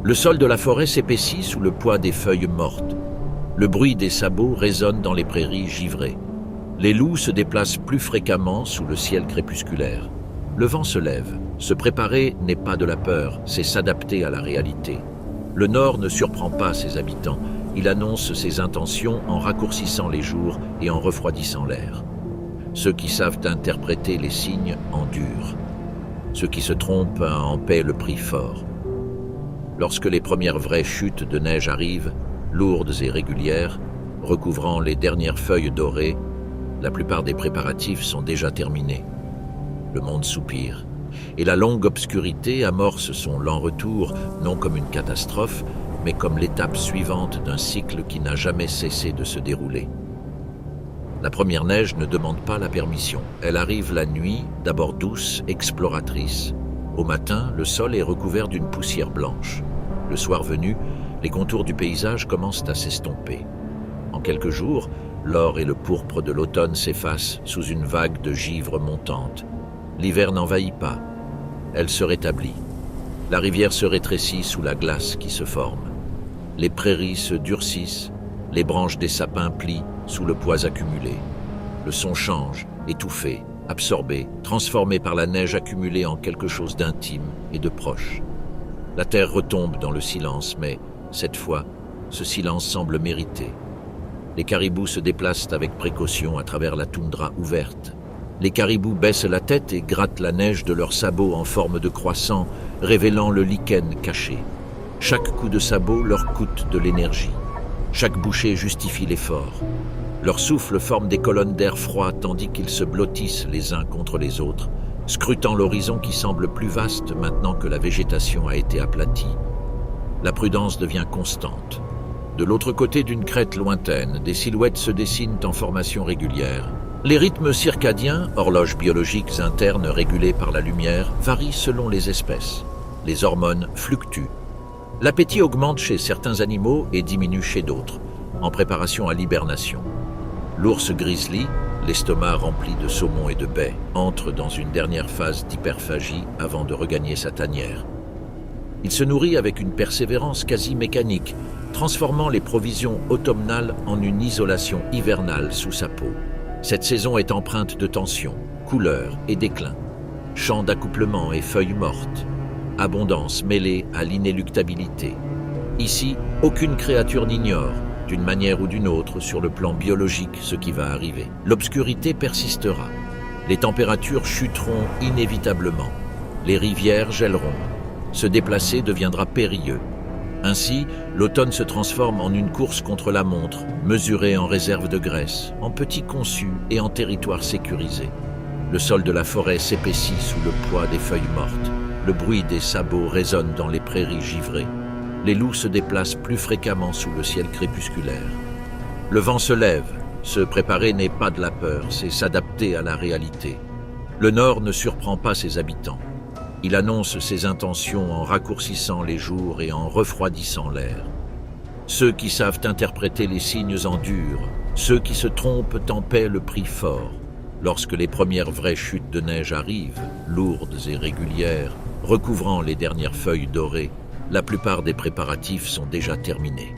Le sol de la forêt s'épaissit sous le poids des feuilles mortes. Le bruit des sabots résonne dans les prairies givrées. Les loups se déplacent plus fréquemment sous le ciel crépusculaire. Le vent se lève. Se préparer n'est pas de la peur, c'est s'adapter à la réalité. Le Nord ne surprend pas ses habitants. Il annonce ses intentions en raccourcissant les jours et en refroidissant l'air. Ceux qui savent interpréter les signes endurent. Ceux qui se trompent en paient le prix fort. Lorsque les premières vraies chutes de neige arrivent, lourdes et régulières, recouvrant les dernières feuilles dorées, la plupart des préparatifs sont déjà terminés. Le monde soupire, et la longue obscurité amorce son lent retour, non comme une catastrophe, mais comme l'étape suivante d'un cycle qui n'a jamais cessé de se dérouler. La première neige ne demande pas la permission. Elle arrive la nuit, d'abord douce, exploratrice. Au matin, le sol est recouvert d'une poussière blanche. Le soir venu, les contours du paysage commencent à s'estomper. En quelques jours, l'or et le pourpre de l'automne s'effacent sous une vague de givre montante. L'hiver n'envahit pas. Elle se rétablit. La rivière se rétrécit sous la glace qui se forme. Les prairies se durcissent, les branches des sapins plient sous le poids accumulé. Le son change, étouffé, absorbé, transformé par la neige accumulée en quelque chose d'intime et de proche. La terre retombe dans le silence, mais, cette fois, ce silence semble mérité. Les caribous se déplacent avec précaution à travers la toundra ouverte. Les caribous baissent la tête et grattent la neige de leurs sabots en forme de croissant, révélant le lichen caché. Chaque coup de sabot leur coûte de l'énergie. Chaque bouchée justifie l'effort. Leur souffle forme des colonnes d'air froid tandis qu'ils se blottissent les uns contre les autres, scrutant l'horizon qui semble plus vaste maintenant que la végétation a été aplatie. La prudence devient constante. De l'autre côté d'une crête lointaine, des silhouettes se dessinent en formation régulière. Les rythmes circadiens, horloges biologiques internes régulées par la lumière, varient selon les espèces. Les hormones fluctuent. L'appétit augmente chez certains animaux et diminue chez d'autres, en préparation à l'hibernation. L'ours grizzly, l'estomac rempli de saumon et de baies, entre dans une dernière phase d'hyperphagie avant de regagner sa tanière. Il se nourrit avec une persévérance quasi mécanique, transformant les provisions automnales en une isolation hivernale sous sa peau. Cette saison est empreinte de tension, couleurs et déclin, champs d'accouplement et feuilles mortes, abondance mêlée à l'inéluctabilité. Ici, aucune créature n'ignore, d'une manière ou d'une autre, sur le plan biologique, ce qui va arriver. L'obscurité persistera. Les températures chuteront inévitablement. Les rivières gèleront. Se déplacer deviendra périlleux. Ainsi, l'automne se transforme en une course contre la montre, mesurée en réserve de graisse, en petits conçus et en territoire sécurisé. Le sol de la forêt s'épaissit sous le poids des feuilles mortes. Le bruit des sabots résonne dans les prairies givrées. Les loups se déplacent plus fréquemment sous le ciel crépusculaire. Le vent se lève. Se préparer n'est pas de la peur, c'est s'adapter à la réalité. Le Nord ne surprend pas ses habitants. Il annonce ses intentions en raccourcissant les jours et en refroidissant l'air. Ceux qui savent interpréter les signes endurent. Ceux qui se trompent en paient le prix fort. Lorsque les premières vraies chutes de neige arrivent, lourdes et régulières, recouvrant les dernières feuilles dorées, La plupart des préparatifs sont déjà terminés.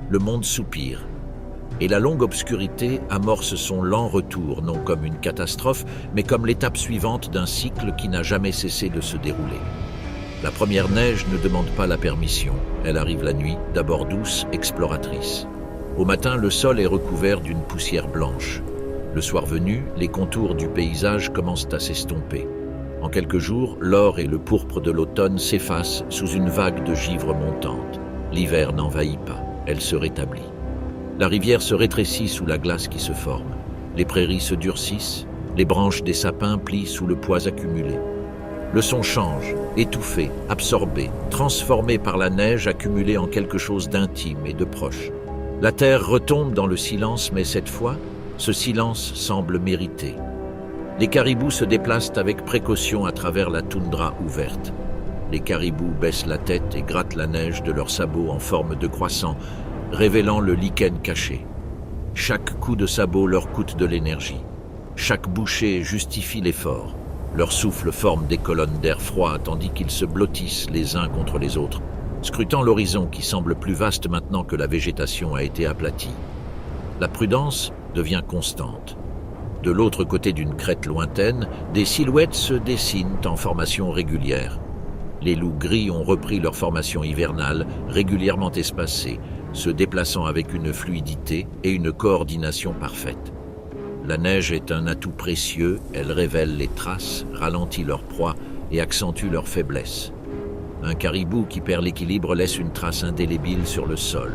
Le monde soupire, et la longue obscurité amorce son lent retour, non comme une catastrophe, mais comme l'étape suivante d'un cycle qui n'a jamais cessé de se dérouler. La première neige ne demande pas la permission. Elle arrive la nuit, d'abord douce, exploratrice. Au matin, le sol est recouvert d'une poussière blanche. Le soir venu, les contours du paysage commencent à s'estomper. En quelques jours, l'or et le pourpre de l'automne s'effacent sous une vague de givre montante. L'hiver n'envahit pas, elle se rétablit. La rivière se rétrécit sous la glace qui se forme. Les prairies se durcissent, les branches des sapins plient sous le poids accumulé. Le son change, étouffé, absorbé, transformé par la neige accumulée en quelque chose d'intime et de proche. La terre retombe dans le silence, mais cette fois, ce silence semble mérité. Les caribous se déplacent avec précaution à travers la toundra ouverte. Les caribous baissent la tête et grattent la neige de leurs sabots en forme de croissant, révélant le lichen caché. Chaque coup de sabot leur coûte de l'énergie. Chaque bouchée justifie l'effort. Leur souffle forme des colonnes d'air froid tandis qu'ils se blottissent les uns contre les autres, scrutant l'horizon qui semble plus vaste maintenant que la végétation a été aplatie. La prudence devient constante. De l'autre côté d'une crête lointaine, des silhouettes se dessinent en formation régulière. Les loups gris ont repris leur formation hivernale, régulièrement espacée, se déplaçant avec une fluidité et une coordination parfaite. La neige est un atout précieux, elle révèle les traces, ralentit leur proie et accentue leur faiblesse. Un caribou qui perd l'équilibre laisse une trace indélébile sur le sol.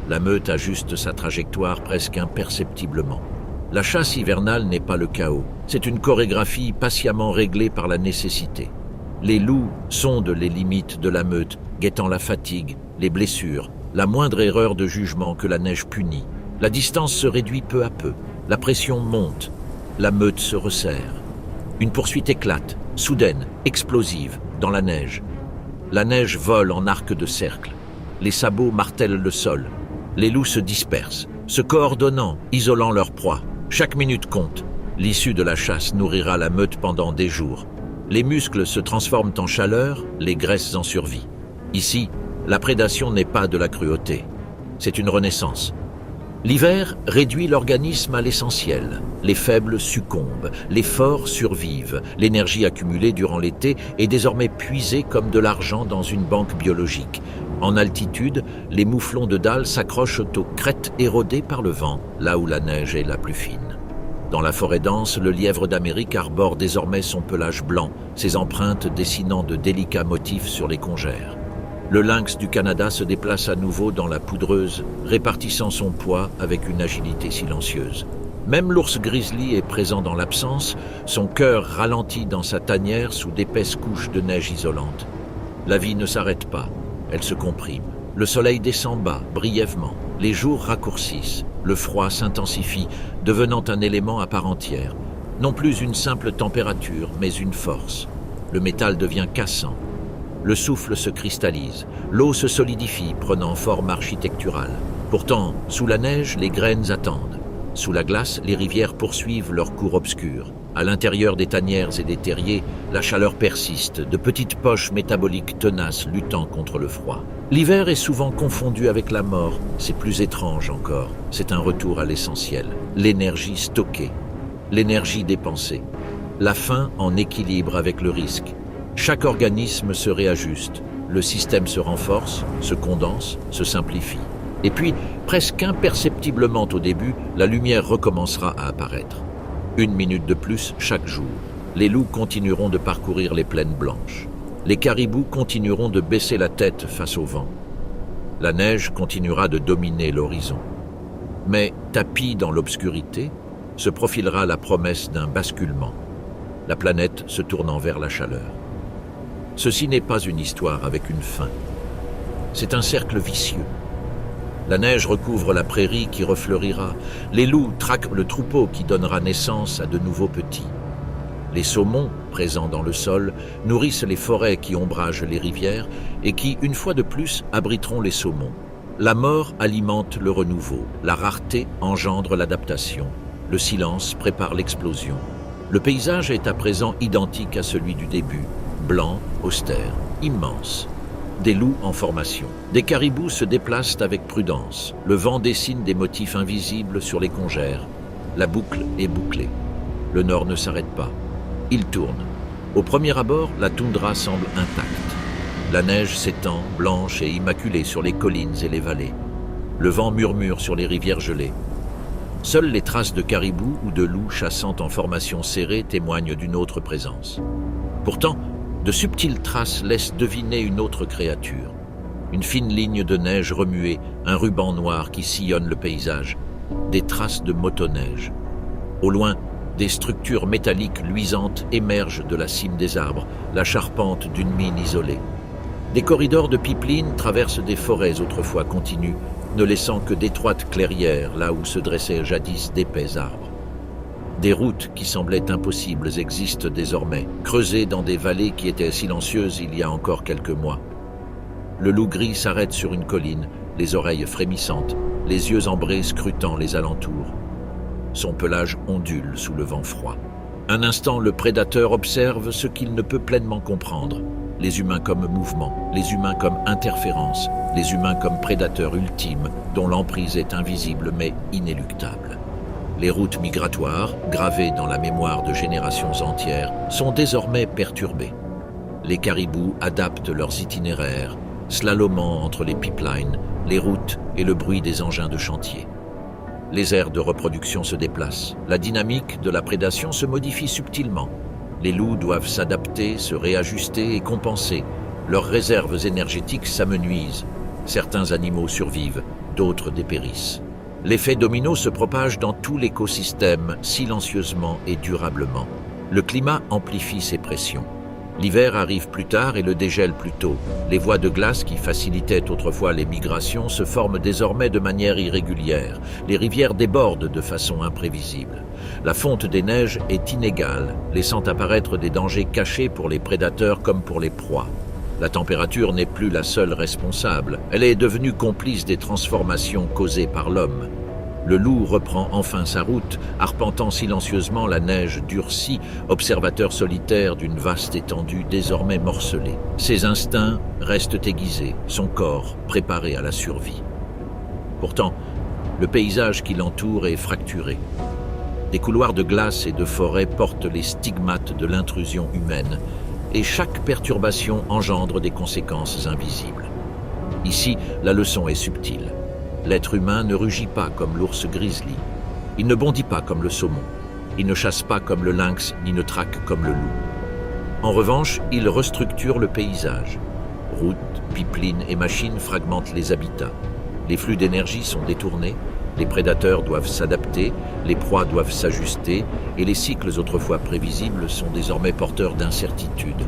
La meute ajuste sa trajectoire presque imperceptiblement. La chasse hivernale n'est pas le chaos, c'est une chorégraphie patiemment réglée par la nécessité. Les loups sondent les limites de la meute, guettant la fatigue, les blessures, la moindre erreur de jugement que la neige punit. La distance se réduit peu à peu, la pression monte, la meute se resserre. Une poursuite éclate, soudaine, explosive, dans la neige. La neige vole en arc de cercle. Les sabots martèlent le sol. Les loups se dispersent, se coordonnant, isolant leur proie. Chaque minute compte. L'issue de la chasse nourrira la meute pendant des jours. Les muscles se transforment en chaleur, les graisses en survie. Ici, la prédation n'est pas de la cruauté. C'est une renaissance. L'hiver réduit l'organisme à l'essentiel. Les faibles succombent, les forts survivent. L'énergie accumulée durant l'été est désormais puisée comme de l'argent dans une banque biologique. En altitude, les mouflons de dalles s'accrochent aux crêtes érodées par le vent, là où la neige est la plus fine. Dans la forêt dense, le lièvre d'Amérique arbore désormais son pelage blanc, ses empreintes dessinant de délicats motifs sur les congères. Le lynx du Canada se déplace à nouveau dans la poudreuse, répartissant son poids avec une agilité silencieuse. Même l'ours grizzly est présent dans l'absence, son cœur ralentit dans sa tanière sous d'épaisses couches de neige isolante. La vie ne s'arrête pas, elle se comprime. Le soleil descend bas, brièvement. Les jours raccourcissent, le froid s'intensifie, devenant un élément à part entière. Non plus une simple température, mais une force. Le métal devient cassant. Le souffle se cristallise, l'eau se solidifie, prenant forme architecturale. Pourtant, sous la neige, les graines attendent. Sous la glace, les rivières poursuivent leur cours obscur. À l'intérieur des tanières et des terriers, la chaleur persiste, de petites poches métaboliques tenaces luttant contre le froid. L'hiver est souvent confondu avec la mort, c'est plus étrange encore. C'est un retour à l'essentiel, l'énergie stockée, l'énergie dépensée. La faim en équilibre avec le risque. Chaque organisme se réajuste, le système se renforce, se condense, se simplifie. Et puis, presque imperceptiblement au début, la lumière recommencera à apparaître. 1 minute de plus chaque jour. Les loups continueront de parcourir les plaines blanches. Les caribous continueront de baisser la tête face au vent. La neige continuera de dominer l'horizon. Mais, tapie dans l'obscurité, se profilera la promesse d'un basculement. La planète se tournant vers la chaleur. Ceci n'est pas une histoire avec une fin. C'est un cercle vicieux. La neige recouvre la prairie qui refleurira. Les loups traquent le troupeau qui donnera naissance à de nouveaux petits. Les saumons, présents dans le sol, nourrissent les forêts qui ombragent les rivières et qui, une fois de plus, abriteront les saumons. La mort alimente le renouveau. La rareté engendre l'adaptation. Le silence prépare l'explosion. Le paysage est à présent identique à celui du début. Blanc, austère, immense. Des loups en formation. Des caribous se déplacent avec prudence. Le vent dessine des motifs invisibles sur les congères. La boucle est bouclée. Le nord ne s'arrête pas. Il tourne. Au premier abord, la toundra semble intacte. La neige s'étend, blanche et immaculée sur les collines et les vallées. Le vent murmure sur les rivières gelées. Seules les traces de caribous ou de loups chassant en formation serrée témoignent d'une autre présence. Pourtant, de subtiles traces laissent deviner une autre créature. Une fine ligne de neige remuée, un ruban noir qui sillonne le paysage. Des traces de motoneige. Au loin, des structures métalliques luisantes émergent de la cime des arbres, la charpente d'une mine isolée. Des corridors de pipeline traversent des forêts autrefois continues, ne laissant que d'étroites clairières là où se dressaient jadis d'épais arbres. Des routes qui semblaient impossibles existent désormais, creusées dans des vallées qui étaient silencieuses il y a encore quelques mois. Le loup gris s'arrête sur une colline, les oreilles frémissantes, les yeux ambrés scrutant les alentours. Son pelage ondule sous le vent froid. Un instant, le prédateur observe ce qu'il ne peut pleinement comprendre. Les humains comme mouvement, les humains comme interférence, les humains comme prédateurs ultimes dont l'emprise est invisible mais inéluctable. Les routes migratoires, gravées dans la mémoire de générations entières, sont désormais perturbées. Les caribous adaptent leurs itinéraires, slalomant entre les pipelines, les routes et le bruit des engins de chantier. Les aires de reproduction se déplacent, la dynamique de la prédation se modifie subtilement. Les loups doivent s'adapter, se réajuster et compenser. Leurs réserves énergétiques s'amenuisent. Certains animaux survivent, d'autres dépérissent. L'effet domino se propage dans tout l'écosystème, silencieusement et durablement. Le climat amplifie ces pressions. L'hiver arrive plus tard et le dégel plus tôt. Les voies de glace qui facilitaient autrefois les migrations se forment désormais de manière irrégulière. Les rivières débordent de façon imprévisible. La fonte des neiges est inégale, laissant apparaître des dangers cachés pour les prédateurs comme pour les proies. La température n'est plus la seule responsable. Elle est devenue complice des transformations causées par l'homme. Le loup reprend enfin sa route, arpentant silencieusement la neige durcie, observateur solitaire d'une vaste étendue désormais morcelée. Ses instincts restent aiguisés, son corps préparé à la survie. Pourtant, le paysage qui l'entoure est fracturé. Des couloirs de glace et de forêt portent les stigmates de l'intrusion humaine, et chaque perturbation engendre des conséquences invisibles. Ici, la leçon est subtile. L'être humain ne rugit pas comme l'ours grizzly. Il ne bondit pas comme le saumon. Il ne chasse pas comme le lynx, ni ne traque comme le loup. En revanche, il restructure le paysage. Routes, pipelines et machines fragmentent les habitats. Les flux d'énergie sont détournés, les prédateurs doivent s'adapter, les proies doivent s'ajuster, et les cycles autrefois prévisibles sont désormais porteurs d'incertitude.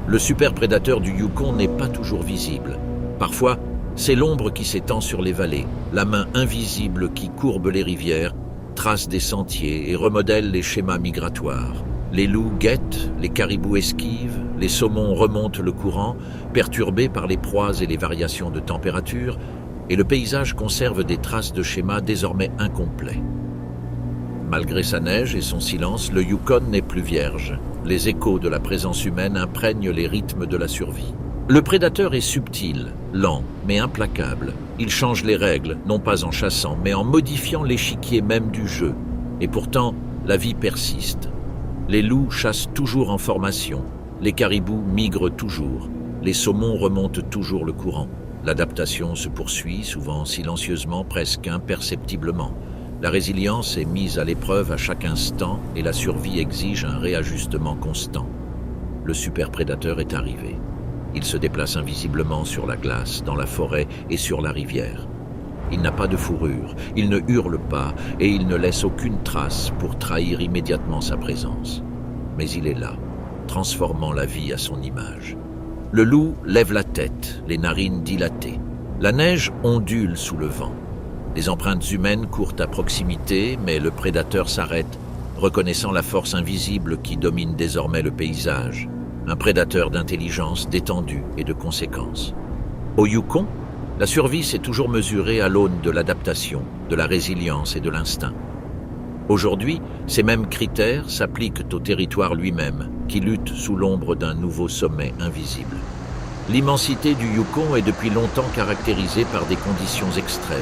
Le super-prédateur du Yukon n'est pas toujours visible. Parfois, c'est l'ombre qui s'étend sur les vallées, la main invisible qui courbe les rivières, trace des sentiers et remodèle les schémas migratoires. Les loups guettent, les caribous esquivent, les saumons remontent le courant, perturbés par les proies et les variations de température, et le paysage conserve des traces de schémas désormais incomplets. Malgré sa neige et son silence, le Yukon n'est plus vierge. Les échos de la présence humaine imprègnent les rythmes de la survie. Le prédateur est subtil, lent, mais implacable. Il change les règles, non pas en chassant, mais en modifiant l'échiquier même du jeu. Et pourtant, la vie persiste. Les loups chassent toujours en formation, les caribous migrent toujours, les saumons remontent toujours le courant. L'adaptation se poursuit, souvent silencieusement, presque imperceptiblement. La résilience est mise à l'épreuve à chaque instant et la survie exige un réajustement constant. Le superprédateur est arrivé. Il se déplace invisiblement sur la glace, dans la forêt et sur la rivière. Il n'a pas de fourrure, il ne hurle pas et il ne laisse aucune trace pour trahir immédiatement sa présence. Mais il est là, transformant la vie à son image. Le loup lève la tête, les narines dilatées. La neige ondule sous le vent. Les empreintes humaines courent à proximité, mais le prédateur s'arrête, reconnaissant la force invisible qui domine désormais le paysage. Un prédateur d'intelligence, d'étendue et de conséquences. Au Yukon, la survie s'est toujours mesurée à l'aune de l'adaptation, de la résilience et de l'instinct. Aujourd'hui, ces mêmes critères s'appliquent au territoire lui-même, qui lutte sous l'ombre d'un nouveau sommet invisible. L'immensité du Yukon est depuis longtemps caractérisée par des conditions extrêmes,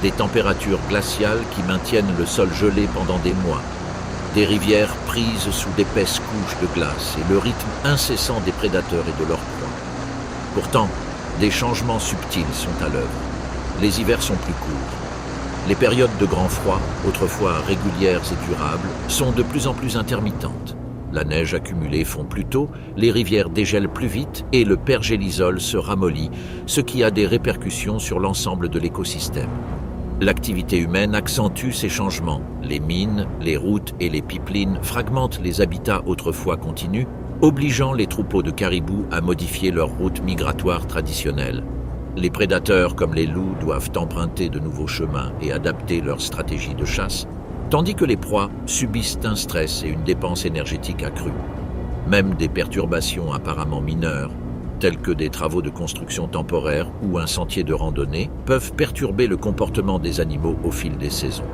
des températures glaciales qui maintiennent le sol gelé pendant des mois, des rivières prises sous d'épaisses couches de glace et le rythme incessant des prédateurs et de leurs proies. Pourtant, des changements subtils sont à l'œuvre. Les hivers sont plus courts. Les périodes de grand froid, autrefois régulières et durables, sont de plus en plus intermittentes. La neige accumulée fond plus tôt, les rivières dégèlent plus vite et le pergélisol se ramollit, ce qui a des répercussions sur l'ensemble de l'écosystème. L'activité humaine accentue ces changements. Les mines, les routes et les pipelines fragmentent les habitats autrefois continus, obligeant les troupeaux de caribous à modifier leurs routes migratoires traditionnelles. Les prédateurs comme les loups doivent emprunter de nouveaux chemins et adapter leur stratégie de chasse, tandis que les proies subissent un stress et une dépense énergétique accrue. Même des perturbations apparemment mineures, telles que des travaux de construction temporaire ou un sentier de randonnée, peuvent perturber le comportement des animaux au fil des saisons.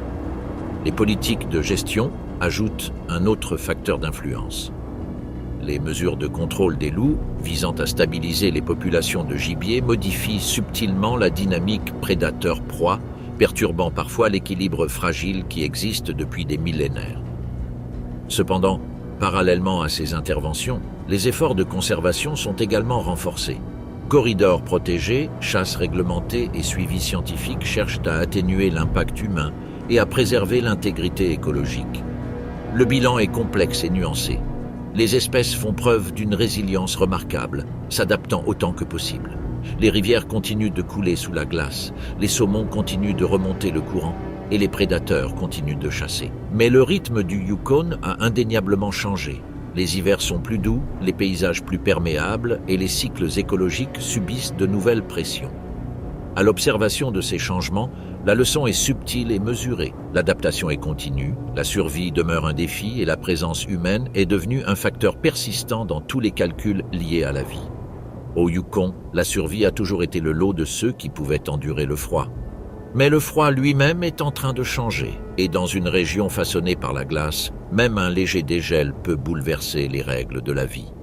Les politiques de gestion ajoutent un autre facteur d'influence. Les mesures de contrôle des loups, visant à stabiliser les populations de gibier, modifient subtilement la dynamique prédateur-proie, perturbant parfois l'équilibre fragile qui existe depuis des millénaires. Cependant, parallèlement à ces interventions, les efforts de conservation sont également renforcés. Corridors protégés, chasse réglementée et suivi scientifique cherchent à atténuer l'impact humain et à préserver l'intégrité écologique. Le bilan est complexe et nuancé. Les espèces font preuve d'une résilience remarquable, s'adaptant autant que possible. Les rivières continuent de couler sous la glace, les saumons continuent de remonter le courant et les prédateurs continuent de chasser. Mais le rythme du Yukon a indéniablement changé. Les hivers sont plus doux, les paysages plus perméables et les cycles écologiques subissent de nouvelles pressions. À l'observation de ces changements, la leçon est subtile et mesurée. L'adaptation est continue, la survie demeure un défi et la présence humaine est devenue un facteur persistant dans tous les calculs liés à la vie. Au Yukon, la survie a toujours été le lot de ceux qui pouvaient endurer le froid. Mais le froid lui-même est en train de changer, et dans une région façonnée par la glace, même un léger dégel peut bouleverser les règles de la vie.